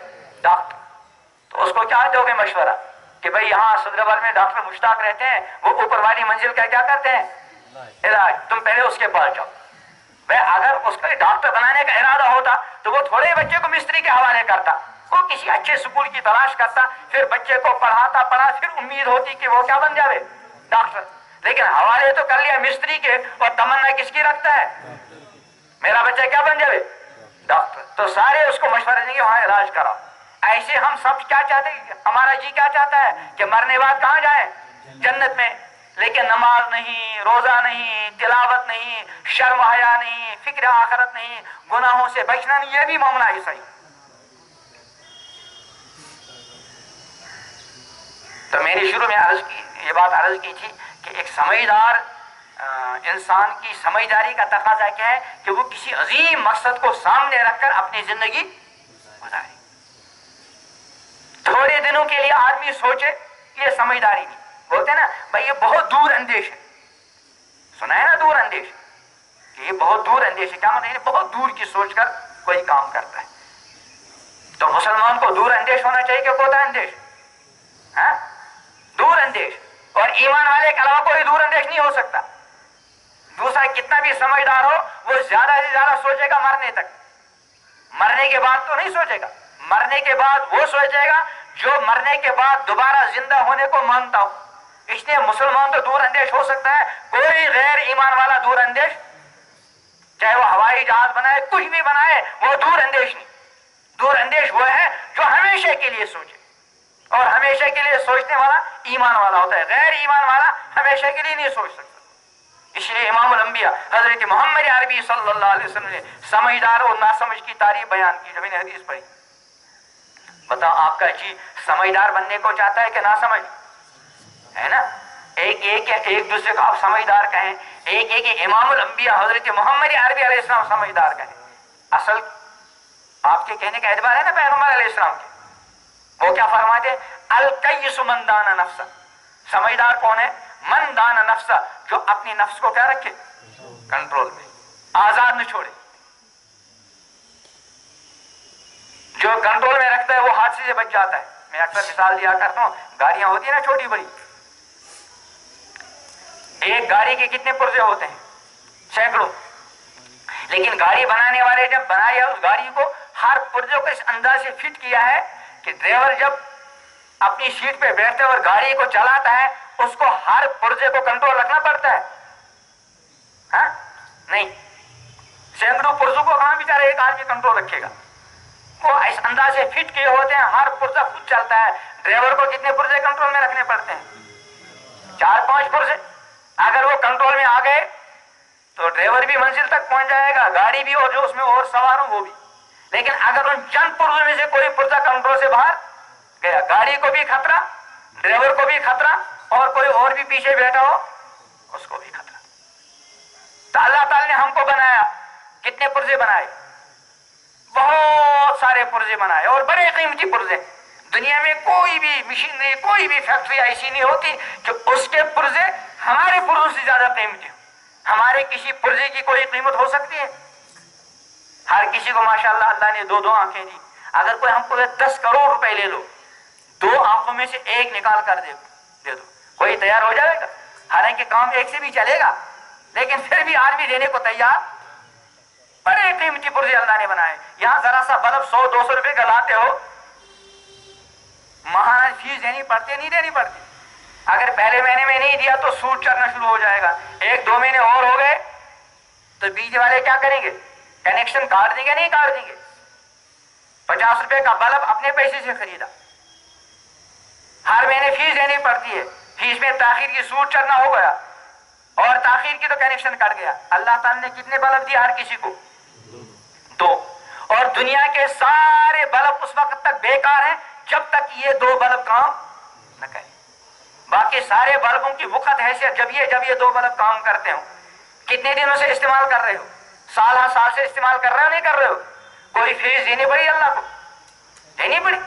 ڈاکٹر. تو اس کو کیا دو گے مشورہ کہ بھائی یہاں صدربل میں ڈاکٹر مشتاق رہتے ہیں, وہ اوپر والی منزل کا کیا کرتے ہیں؟ علاج. تم پہلے اس کے پاس جاؤ. بھائی اگر اس کا ڈاکٹر بنانے کا ارادہ ہوتا تو وہ تھوڑے بچے کو مستری کے حوالے کرتا, وہ کسی اچھے اسکول کی تلاش کرتا, پھر بچے کو پڑھاتا, پھر امید ہوتی کہ وہ کیا بن جائے؟ ڈاکٹر. لیکن حوالے تو کر لیا مستری کے, اور تمنا کس کی رکھتا ہے؟ میرا بچہ کیا بن جائے؟ ڈاکٹر. تو سارے اس کو مشورہ دیں گے وہاں علاج کراؤ. ایسے ہم سب کیا چاہتے ہیں؟ ہمارا جی کیا چاہتا ہے کہ مرنے بعد کہاں جائیں؟ جنت میں. لیکن نماز نہیں, روزہ نہیں, تلاوت نہیں, شرم حیا نہیں, فکر آخرت نہیں, گناہوں سے بچنا نہیں, یہ بھی معاملہ ہی صحیح. تو میں نے شروع میں یہ بات عرض کی تھی کہ ایک سمجھدار انسان کی سمجھداری کا تقاضا کیا ہے کہ وہ کسی عظیم مقصد کو سامنے رکھ کر اپنی زندگی گزارے. تھوڑے دنوں کے لیے آدمی سوچے یہ سمجھداری نہیں. بولتے ہیں نا بھائی یہ بہت دور اندیش ہے. سنا ہے نا دور اندیش, کہ یہ بہت دور اندیش ہے. کیا مطلب ہے؟ بہت دور کی سوچ کر کوئی کام کرتا ہے. تو مسلمان کو دور اندیش ہونا چاہیے کہ کوتا اندیش؟ ہاں, دور اندیش. اور ایمان والے کے علاوہ کوئی دور اندیش نہیں ہو سکتا. دوسرا کتنا بھی سمجھدار ہو وہ زیادہ سے زیادہ سوچے گا مرنے تک. مرنے کے بعد تو نہیں سوچے گا. مرنے کے بعد وہ سوچے گا جو مرنے کے بعد دوبارہ زندہ ہونے کو مانتا ہو. اس لیے مسلمان تو دور اندیش ہو سکتا ہے, کوئی غیر ایمان والا دور اندیش, چاہے وہ ہوائی جہاز بنائے کچھ بھی بنائے, وہ دور اندیش نہیں. دور اندیش وہ ہے جو ہمیشہ کے لیے سوچے, اور ہمیشہ کے لیے سوچنے والا ایمان والا ہوتا ہے. غیر ایمان والا ہمیشہ کے لیے نہیں سوچ سکتا. اس لیے امام الانبیاء حضرت محمد عربی صلی اللہ علیہ وسلم نے سمجھدار اور ناسمجھ کی تعریف بیان کی. جب انہیں حدیث پڑھی, بتاؤ آپ کا جی سمجھدار بننے کو چاہتا ہے کہ ناسمجھ ہے نا؟ ایک دوسرے کو آپ سمجھدار کہیں, ایک امام الانبیاء حضرت محمد عربی علیہ السلام سمجھدار کہیں. اصل آپ کے کہنے کا اعتبار ہے نا پیغمبر علیہ السلام کے. وہ کیا فرماتے ہیں؟ الکیس من دان نفسہ. سمجھدار کون ہے؟ من دان نفسہ, جو اپنی نفس کو کیا رکھے؟ کنٹرول میں, آزاد نہ چھوڑے. جو کنٹرول میں رکھتا ہے وہ حادثے سے بچ جاتا ہے. میں اکثر مثال دیا کرتا ہوں, گاڑیاں ہوتی ہیں نا چھوٹی بڑی, ایک گاڑی کے کتنے پرزے ہوتے ہیں؟ سینکڑوں. لیکن گاڑی بنانے والے جب بنایا اس گاڑی کو ہر پرزے کو اس انداز سے فٹ کیا ہے کہ ڈرائیور جب اپنی سیٹ پہ بیٹھتا ہے اور گاڑی کو چلاتا ہے اس کو ہر پرزے کو کنٹرول رکھنا پڑتا ہے. ہاں نہیں, سینکڑوں پرزوں کو کہاں بیچارہ ایک آدمی کنٹرول رکھے گا؟ وہ اس انداز سے فٹ کیے ہوتے ہیں, ہر پرزہ خود چلتا ہے. ڈرائیور کو کتنے پرزے کنٹرول میں رکھنے پڑتے ہیں؟ 4-5 پرزے. اگر وہ کنٹرول میں آ گئے تو ڈرائیور بھی منزل تک پہنچ جائے گا, گاڑی بھی, اور جو اس میں اور سوار ہوں وہ بھی. لیکن اگر ان چند پرزوں میں سے کوئی پرزہ کنٹرول سے باہر گیا, گاڑی کو بھی خطرہ, ڈرائیور کو بھی خطرہ, اور کوئی اور بھی پیچھے بیٹھا ہو اس کو بھی خطرہ. تو اللہ تعالی نے ہم کو بنایا, کتنے پرزے بنائے؟ بہت سارے پرزے بنائے, اور بڑے قیمتی پرزے. دنیا میں کوئی بھی مشینری, کوئی بھی فیکٹری ایسی نہیں ہوتی جو اس کے پرزے ہمارے پرزوں سے زیادہ قیمتی ہو. ہمارے کسی پرزے کی کوئی قیمت ہو سکتی ہے؟ ہر کسی کو ماشاءاللہ اللہ نے 2 آنکھیں دی. اگر کوئی ہم کو 10 کروڑ روپے لے لو, 2 آنکھوں میں سے ایک نکال کر دے دو, کوئی تیار ہو جائے گا؟ حالانکہ کام ایک سے بھی چلے گا, لیکن پھر بھی آدمی دینے کو تیار. بڑے قیمتی پرزے اللہ نے بنائے. یہاں ذرا سا بلب 100-200 روپے کا لاتے ہو, ماہانہ فیس دینی پڑتی ہے, نہیں دینی پڑتی؟ اگر پہلے مہینے میں نہیں دیا تو سود چڑھنا شروع ہو جائے گا. 1-2 مہینے اور ہو گئے تو بیچ والے کیا کریں گے؟ کنیکشن کاٹ دیں گے, نہیں کاٹ دیں گے؟ 50 روپے کا بلب اپنے پیسے سے خریدا, ہر مہینے فیس دینی پڑتی ہے, فیس میں تاخیر کی سود چڑھنا ہو گیا, اور تاخیر کی تو کنیکشن کٹ گیا. اللہ تعالی نے کتنے بلب دیے ہر کسی کو؟ 2. اور دنیا کے سارے بلب اس وقت تک بیکار ہیں جب تک یہ 2 بلب کام نہ کریں. باقی سارے بلبوں کی وقت حیثیت جب یہ 2 بلب کام کرتے ہوں. کتنے دنوں سے استعمال کر رہے ہو؟ سال سے استعمال کر رہے ہو, نہیں کر رہے ہو؟ کوئی فیس دینی پڑی اللہ کو؟ دینی پڑی.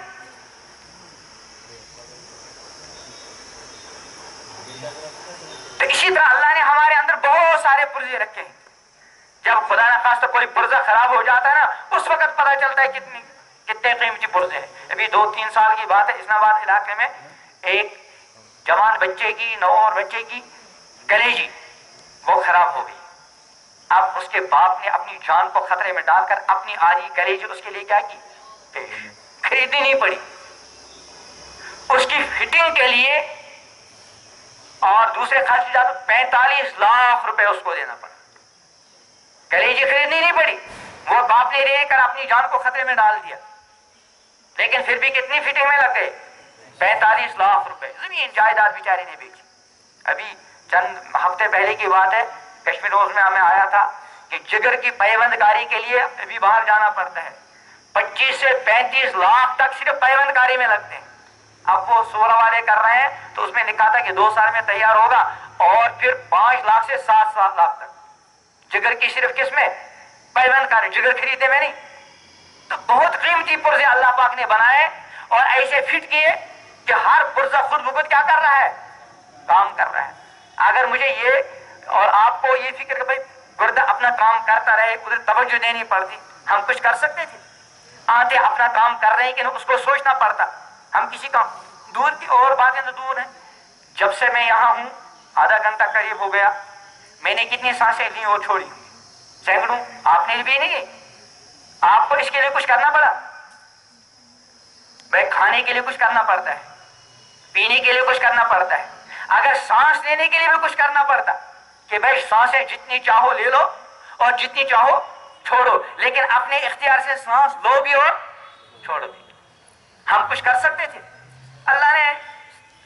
تو اسی طرح اللہ نے ہمارے اندر بہت سارے پرزے رکھے ہیں. جب خدا نہ خواستہ کوئی پرزہ خراب ہو جاتا ہے نا, اس وقت پتہ چلتا ہے کتنے قیمتی پرزے ہیں. ابھی 2-3 سال کی بات ہے, اسلام آباد علاقے میں ایک جوان بچے کی, نوجوان بچے کی کلیجی وہ خراب ہو گئی. اب اس کے باپ نے اپنی جان کو خطرے میں ڈال کر اپنی آری کلیجی اس کے لیے کیا کی؟ پیش. خریدنی نہیں پڑی. اس کی فٹنگ کے لیے اور دوسرے خرچ جاتے 45 لاکھ روپے اس کو دینا پڑا. کلیجی خریدنی نہیں پڑی, وہ باپ نے لے کر اپنی جان کو خطرے میں ڈال دیا. لیکن پھر بھی کتنی فٹنگ میں لگ گئے؟ 45 لاکھ روپے. زمین جائیداد بیچارے نے بیچی. ابھی چند ہفتے پہلے کی بات ہے, کشمیر روز میں ہمیں آیا تھا کہ جگر کی پیوند کاری کے لیے ابھی باہر جانا پڑتا ہے. 25 سے 35 لاکھ تک صرف پیوند کاری میں لگتے ہیں. اب وہ 16 والے کر رہے ہیں تو اس میں لکھا تھا کہ 2 سال میں تیار ہوگا، اور پھر 5 لاکھ سے 7 لاکھ تک جگر کی صرف کس میں پیوند کر جگر خریدے میں نہیں. تو بہت قیمتی پرزے اللہ پاک نے بنائے اور ایسے فٹ کیے کہ ہر پرزہ خود بخود کیا کر رہا ہے، کام کر رہا ہے. اگر مجھے یہ اور آپ کو یہ فکر کہ بھائی گردہ اپنا کام کرتا رہے، ادھر توجہ دینی پڑتی، ہم کچھ کر سکتے تھے؟ آتے اپنا کام کر رہے ہیں کہ اس کو سوچنا پڑتا. ہم کسی کام دور کی اور باتیں تو دور ہیں. جب سے میں یہاں ہوں آدھا گھنٹہ قریب ہو گیا، میں نے کتنی سانسیں لی اور چھوڑی، سینکڑوں. آپ نے بھی نہیں، آپ کو اس کے لیے کچھ کرنا پڑا. بھائی کھانے کے لیے کچھ کرنا پڑتا ہے، پینے کے لیے کچھ کرنا پڑتا ہے. اگر سانس لینے کے لیے بھی کچھ کرنا پڑتا کہ بھائی سانسیں جتنی چاہو لے لو اور جتنی چاہو چھوڑو، لیکن اپنے اختیار سے سانس لو بھی اور چھوڑو بھی. ہم کچھ کر سکتے تھے؟ اللہ نے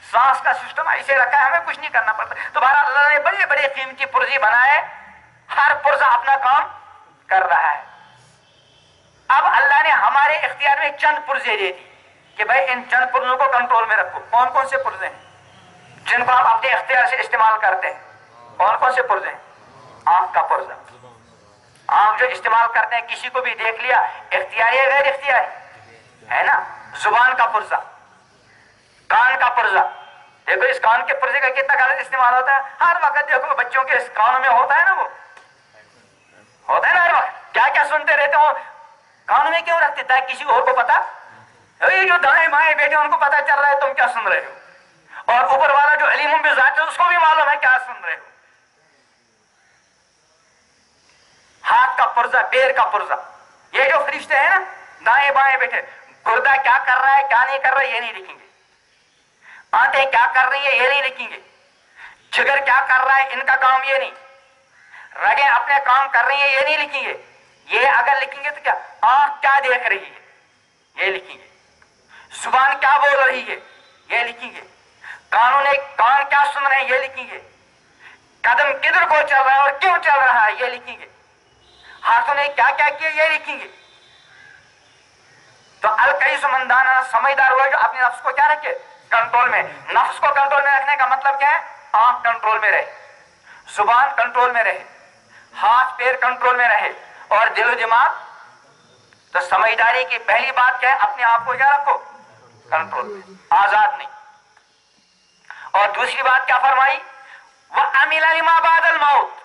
سانس کا سسٹم ایسے رکھا ہے، ہمیں کچھ نہیں کرنا پڑتا. تو بہرحال اللہ نے بڑے بڑے قیمتی پرزے بنائے، ہر پرزہ اپنا کام کر رہا ہے. اب اللہ نے ہمارے اختیار میں چند پرزے دے دی کہ بھائی ان چند پرزوں کو کنٹرول میں رکھو. کون کون سے پرزے ہیں جن کو آپ اپنے اختیار سے استعمال کرتے ہیں؟ کون کون سے پرزے ہیں؟ آنکھ کا پرزہ، آنکھ جو استعمال کرتے ہیں، کسی کو بھی دیکھ لیا، اختیاری ہے غیر اختیاری ہے نا. زبان کا پرزہ، کان کا پرزہ. دیکھو اس کان کے پرزے کا کتنا غلط استعمال ہوتا ہے. ہر وقت دیکھو بچوں کے اس کانوں میں ہوتا ہے نا، وہ ہوتا ہے نا ہر وقت کیا کیا سنتے رہتے ہو. کانوں میں کیوں رکھتے تاکہ کسی اور کو پتا، یہ جو دائیں بائیں بیٹھے ان کو پتا چل رہا ہے تم کیا سن رہے ہو، اور اوپر والا جو علیم بذات ہے اس کو بھی معلوم ہے کیا سن رہے ہو. ہاتھ کا پرزہ، پیر کا پرزہ. یہ جو فرشتے ہیں نا دائیں بائیں بیٹھے، گردہ کیا کر رہا ہے کیا نہیں کر رہا ہے یہ نہیں لکھیں گے، آنتیں کیا کر رہی ہیں یہ نہیں لکھیں گے، جگر کیا کر رہا ہے ان کا کام یہ نہیں، رگیں اپنے کام کر رہی ہیں یہ نہیں لکھیں گے. یہ اگر لکھیں گے تو کیا، آنکھ کیا دیکھ رہی ہے یہ لکھیں گے، زبان کیا بول رہی ہے یہ لکھیں گے، کان کیا سن رہے ہیں یہ لکھیں گے، قدم کدھر کو چل رہا ہے اور کیوں چل رہا ہے یہ لکھیں گے، ہاتھوں نے کیا کیا کیا یہ لکھیں گے. تو الکیس من دانا، سمجھدار ہوا جو اپنے نفس کو کیا رکھے، کنٹرول میں. نفس کو کنٹرول میں رکھنے کا مطلب کیا ہے؟ آنکھ کنٹرول میں رہے، زبان کنٹرول میں رہے، ہاتھ پیر کنٹرول میں رہے، اور دل و دماغ. تو سمجھداری کی پہلی بات کیا ہے؟ اپنے آپ کو کیا رکھو، کنٹرول میں، آزاد نہیں. اور دوسری بات کیا فرمائی؟ وَعَمِلَ لِمَا بَعْدَ الْمَوْتِ،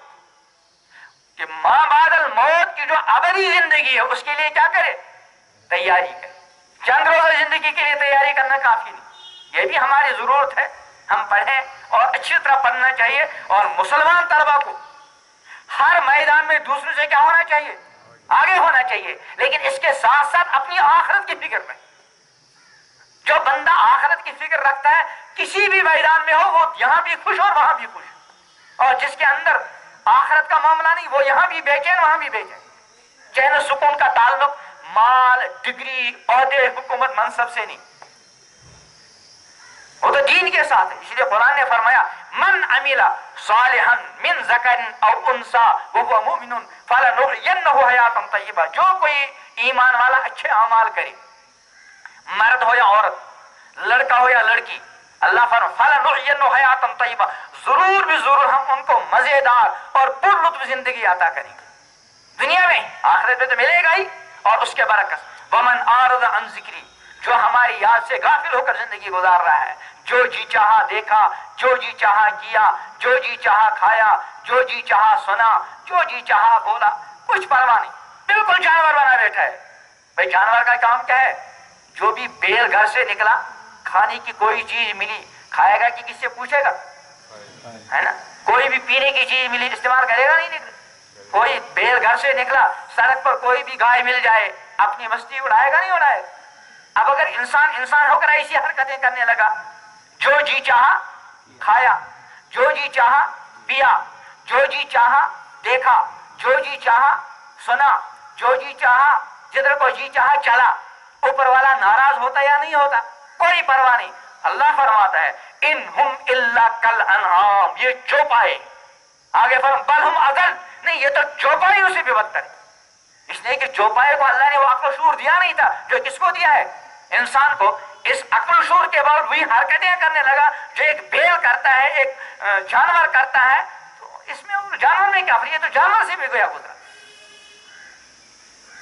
کہ ماں بعد الموت کی جو ابدی زندگی ہے اس کے لیے کیا کرے، تیاری کرے. چند روزہ زندگی کے لیے تیاری کرنا کافی نہیں، یہ بھی ہماری ضرورت ہے. ہم پڑھیں اور اچھی طرح پڑھنا چاہیے. اور مسلمان طلبا کو ہر میدان میں دوسروں سے کیا ہونا چاہیے، آگے ہونا چاہیے، لیکن اس کے ساتھ ساتھ اپنی آخرت کی فکر میں. جو بندہ آخرت کی فکر رکھتا ہے کسی بھی میدان میں ہو وہ یہاں بھی خوش اور وہاں بھی خوش. اور جس کے اندر آخرت کا معاملہ نہیں وہ یہاں بھی بے چین وہاں بھی بے چین. چین و سکون کا تعلق مال، ڈگری، عہدے، حکومت، منصب سے نہیں، وہ تو دین کے ساتھ ہے. اس لیے قرآن نے فرمایا من عمل صالحا من ذکر او انثى وهو مؤمن فلنحيينه حیاتا طیبہ. جو کوئی ایمان والا اچھے اعمال کرے، مرد ہو یا عورت، لڑکا ہو یا لڑکی، اللہ فرمایا فلنحيينه حیاتا طیبہ، ضرور بھی ضرور ہم ان کو مزیدار اور پر لطف زندگی عطا کریں گے. دنیا میں، آخرت میں تو ملے گا ہی. اور اس کے برعکس ومن اعرض عن ذکری، جو ہماری یاد سے غافل ہو کر زندگی گزار رہا ہے، جو جی چاہا دیکھا، جو جی چاہا کیا، جو جی چاہا کھایا، جو جی چاہا سنا، جو جی چاہا بولا، کچھ پرواہ نہیں، بالکل جانور بنا بیٹھا ہے. بھائی جانور کا کام کیا ہے؟ جو بھی بیل گھر سے نکلا، کھانے کی کوئی چیز ملی کھائے گا کہ کس سے پوچھے گا، ہے نا. کوئی بھی پینے کی چیز ملی استعمال کرے گا نہیں. کوئی بیل گھر سے نکلا، سڑک پر کوئی بھی گائے مل جائے اپنی مستی اڑائے گا نہیں اڑائے گا. اب اگر انسان ہو کر ایسی حرکتیں کرنے لگا، جو جی چاہا کھایا، جو جی چاہا پیا، جو جی چاہا دیکھا، جو جی چاہا سنا، جو جی چاہا جدھر کو جی چاہا چلا، اوپر والا ناراض ہوتا یا نہیں ہوتا؟ کوئی پرواہ نہیں. اللہ فرماتا ہے انہم الا کالانعام، یہ چوپائے. آگے بل ہم اضل، نہیں یہ تو چوپائے اسے بھی بدتر ہے. اس لیے کہ چوپائے کو اللہ نے وہ عقل و شعور دیا نہیں تھا جو کس کو دیا ہے، انسان کو. اس عقل شعور کے بعد وہی حرکتیں کرنے لگا جو ایک بیل کرتا ہے، ایک جانور کرتا ہے، تو اس میں جانور میں کیا فرق؟ یہ تو جانور سے بھی گیا گزرا.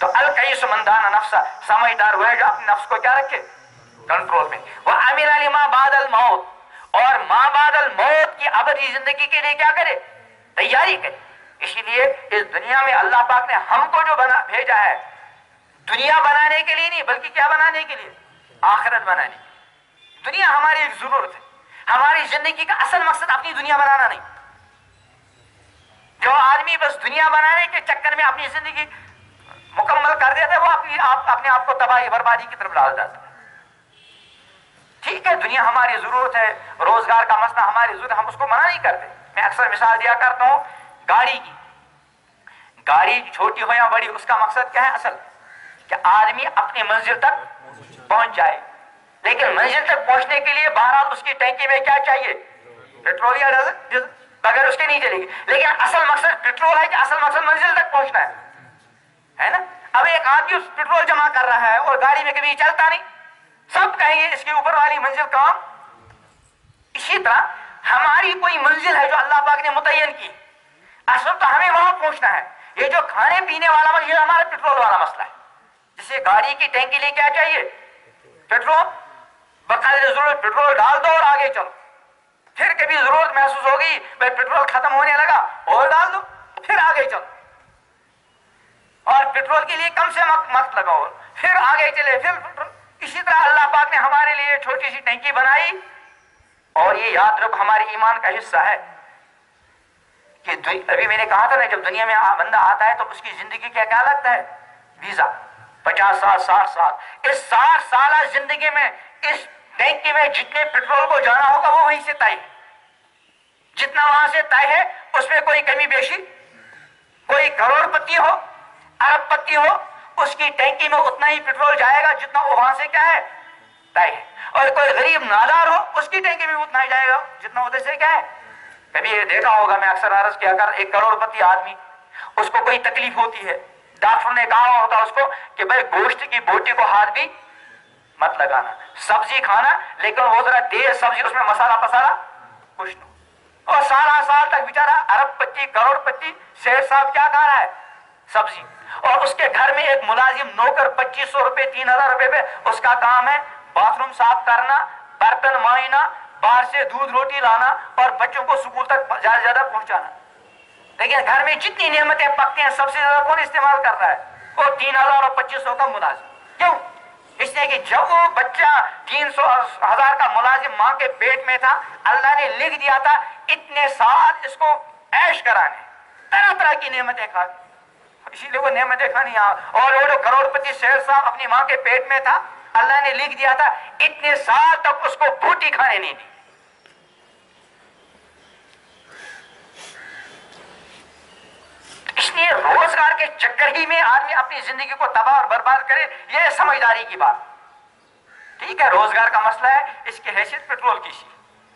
تو الکیس من دان نفسا، سمجھدار وہ ہے جو اپنے نفس کو کیا رکھے؟ کنٹرول میں. وعمل لما بعد الموت، اور ما بعد الموت کی ابدی زندگی کے لیے کیا کرے؟ تیاری کرے. اسی لیے اس دنیا میں اللہ پاک نے ہم کو جو بھیجا ہے دنیا بنانے کے لیے نہیں، بلکہ کیا بنانے کے لیے؟ آخرت بنانے کے لیے. دنیا ہماری ایک ضرورت ہے. ہماری زندگی کا اصل مقصد اپنی دنیا بنانا نہیں. جو آدمی بس دنیا بنانے کے چکر میں اپنی زندگی مکمل کر دیتا ہے، وہ اپنے آپ کو تباہی بربادی کی طرف ڈال جاتا ہے. ٹھیک ہے، دنیا ہماری ضرورت ہے، روزگار کا مسئلہ ہماری ضرورت ہے، ہم اس کو منع نہیں کرتے. میں اکثر مثال دیا کرتا ہوں گاڑی کی. گاڑی چھوٹی ہو یا بڑی، اس کا مقصد کیا ہے اصل؟ کہ آدمی اپنی منزل تک پہنچ جائے. لیکن منزل تک پہنچنے کے لیے بہرحال اس کی ٹینکی میں کیا چاہیے؟ پیٹرول یا ڈیزل. بغیر اس کے نہیں چلے گی. لیکن اصل مقصد پیٹرول ہے کہ اصل مقصد منزل تک پہنچنا ہے نا. اب ایک آدمی اس پیٹرول جمع کر رہا ہے اور گاڑی میں کبھی چلتا نہیں، سب کہیں گے اس کے اوپر والی منزل کام. اسی طرح ہماری کوئی منزل ہے جو اللہ پاک نے متعین کی، اصل تو ہمیں وہاں پہنچنا ہے. یہ جو کھانے پینے والا مسئلہ، یہ ہمارا پیٹرول والا مسئلہ ہے. جسے گاڑی کی ٹینکی لیے کیا چاہیے؟ پیٹرول. بقدر ضرورت پیٹرول ڈال دو اور آگے چلو. پھر کبھی ضرورت محسوس ہوگی بھائی پیٹرول ختم ہونے لگا، اور ڈال دو، پھر آگے چلو. اور پیٹرول کے لیے کم سے وقت لگاؤ، پھر آگے چلے، پھر پیٹرول. اسی طرح اللہ پاک نے ہمارے لیے چھوٹی سی ٹینکی بنائی. اور یہ یاد رکھو ہمارے ایمان کا حصہ ہے کہ ابھی میں نے کہا تھا نا، جب دنیا میں بندہ آتا ہے تو اس کی زندگی کیا لگتا ہے؟ ویزا. 50 سال 60 سال. اس 60 سالہ زندگی میں اس ٹینکی میں جتنے پیٹرول کو جانا ہوگا وہ وہیں سے طے ہے. جتنا وہاں سے طے ہے اس میں کوئی کمی بیشی، کوئی کروڑ پتی ہو، ارب پتی ہو، اس کی ٹینکی میں اتنا ہی پیٹرول جائے گا جتنا وہ وہاں سے کیا ہے؟ طے ہے. اور کوئی غریب نادار ہو، اس کی ٹینکی میں اتنا ہی جائے گا جتنا ادھر سے کیا ہے. کبھی یہ دیکھا ہوگا، میں اکثر عرض کیا کر، ایک کروڑ پتی آدمی، اس کو کوئی تکلیف ہوتی ہے، ڈاکٹر نے کہا ہوتا اس کو کہ بھائی گوشت کی بوٹی کو ہاتھ بھی مت لگانا، سبزی کھانا، لیکن وہ ذرا تیز سبزی، اس میں مسالہ پسالہ کچھ نہ. اور سالہ سال تک بیچارہ ارب پتی کروڑ پتی شیخ صاحب کیا کھا رہا ہے؟ سبزی. اور اس کے گھر میں ایک ملازم نوکر 2500 روپے 3000 روپے پہ اس کا کام ہے باتھ روم صاف کرنا، برتن مانجنا، باہر سے دودھ روٹی لانا اور بچوں کو اسکول تک زیادہ سے زیادہ پہنچانا. لیکن گھر میں جتنی نعمتیں پکتی ہیں سب سے زیادہ کون استعمال کر رہا ہے؟ وہ 3000 اور 2500 کا ملازم. کیوں؟ اس لیے کہ جب وہ بچہ 300,000 کا ملازم ماں کے پیٹ میں تھا، اللہ نے لکھ دیا تھا اتنے سال اس کو عیش کرانے، طرح طرح کی نعمتیں کھا. اسی لیے وہ نعمتیں کھانی. اور وہ جو کروڑ پتی شیخ صاحب اپنی ماں کے پیٹ میں تھا، اللہ نے لکھ دیا تھا اتنے سال تک اس کو بوٹی کھانے نہیں دی. اس لیے روزگار کے چکر ہی میں آدمی اپنی زندگی کو تباہ اور برباد کرے، یہ سمجھداری کی بات. ٹھیک ہے، روزگار کا مسئلہ ہے، اس کی حیثیت پیٹرول کی سی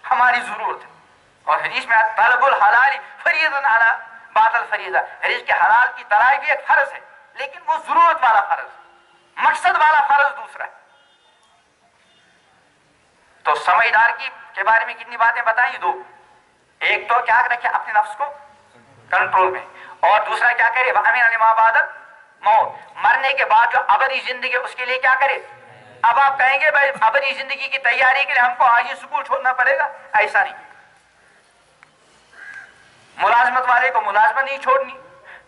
ہماری ضرورت ہے. اور حدیث میں طلب الحلال فریضۃ علی بعد الفریضہ، حدیث کے حلال کی تلاش بھی ایک فرض ہے، لیکن وہ ضرورت والا فرض ہے، مقصد والا فرض دوسرا ہے. تو سمجھدار کے بارے میں کتنی باتیں بتائیں؟ 2. ایک تو کیا رکھے اپنے نفس کو کنٹرول میں، اور دوسرا کیا کرے؟ وَعَمِلَ لِمَا بَعْدَ الْمَوْتِ، مرنے کے بعد جو ابدی زندگی اس کے لیے کیا کرے؟ اب آپ کہیں گے بھائی ابدی زندگی کی تیاری کے لیے ہم کو آج ہی سکول چھوڑنا پڑے گا. ایسا نہیں. ملازمت والے کو ملازمت نہیں چھوڑنی،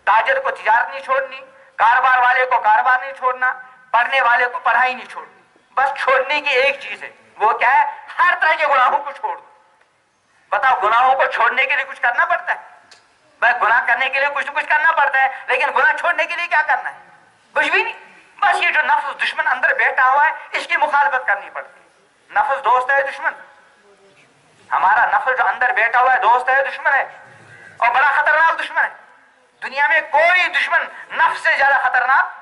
تاجر کو تجارت نہیں چھوڑنی، کاروبار والے کو کاروبار نہیں چھوڑنا، پڑھنے والے کو پڑھائی نہیں چھوڑنی. بس چھوڑنے کی ایک چیز ہے، وہ کیا ہے؟ ہر طرح کے گناہوں کو چھوڑ دو. بتاؤ، گناہوں کو چھوڑنے کے لیے کچھ کرنا پڑتا ہے؟ بھائی گناہ کرنے کے لیے کچھ نہ کچھ کرنا پڑتا ہے، لیکن گناہ چھوڑنے کے لیے کیا کرنا ہے؟ کچھ بھی نہیں. بس یہ جو نفس دشمن اندر بیٹھا ہوا ہے اس کی مخالفت کرنی پڑتی ہے. نفس دوست ہے دشمن؟ ہمارا نفس جو اندر بیٹھا ہوا ہے دوست ہے دشمن ہے؟ اور بڑا خطرناک دشمن ہے. دنیا میں کوئی دشمن نفس سے زیادہ خطرناک.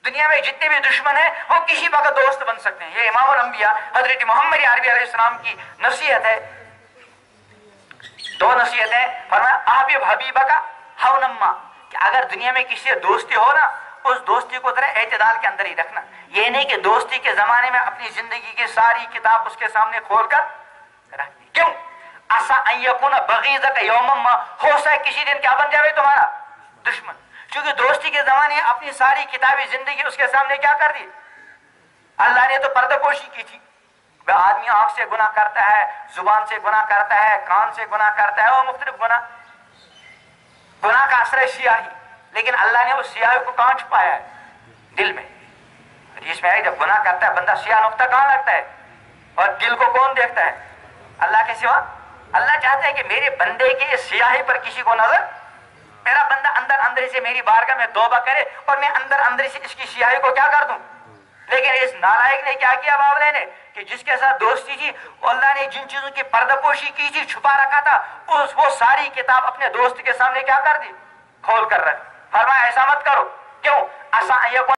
دنیا میں جتنے بھی دشمن ہیں وہ کسی وقت دوست بن سکتے ہیں. یہ امام الانبیاء حضرت محمد عربی علیہ السلام کی نصیحت ہے. 2 نصیحتیں فرمایا، احبب حبیبک ہونما، کہ اگر دنیا میں کسی سے دوستی ہو نا، اس دوستی کو ذرا اعتدال کے اندر ہی رکھنا. یہ نہیں کہ دوستی کے زمانے میں اپنی زندگی کی ساری کتاب اس کے سامنے کھول کر رکھ دی. کیوں؟ عسیٰ ان یکون بغیضک یوما ما، ہو سکے کسی دن کیا بن جائے تمہارا دشمن. چونکہ دوستی کے زمانے میں اپنی ساری کتابی زندگی اس کے سامنے کیا کر دی؟ اللہ نے تو پردہ پوشی کی تھی. آدمی آنکھ سے گناہ کرتا ہے، زبان سے گناہ کرتا ہے، کان سے گناہ کرتا ہے، وہ مختلف گناہ کا اثر ہے سیاہی. لیکن اللہ نے اس سیاہی کو کہاں چھپایا ہے؟ دل میں. حدیث میں ہے جب گناہ کرتا ہے بندہ سیاہ نقطہ کہاں لگتا ہے؟ اور دل کو کون دیکھتا ہے؟ اللہ کے سوا. اللہ چاہتا ہے کہ میرے بندے کی اس سیاہی پر کسی کو نظر، میرا بندہ اندر اندر سے میری بارگاہ میں توبہ کرے اور میں اندر اندر سے اس کی سیاہی کو کیا کر دوں. لیکن اس نالائق نے کیا کیا باولے نے کہ جس کے ساتھ دوستی تھی، اللہ نے جن چیزوں کی پردہ پوشی کی تھی، چھپا رکھا تھا، وہ ساری کتاب اپنے دوست کے سامنے کیا کر دی؟ کھول کر رکھ. فرمایا ایسا مت کرو. کیوں؟ عسیٰ ان یکون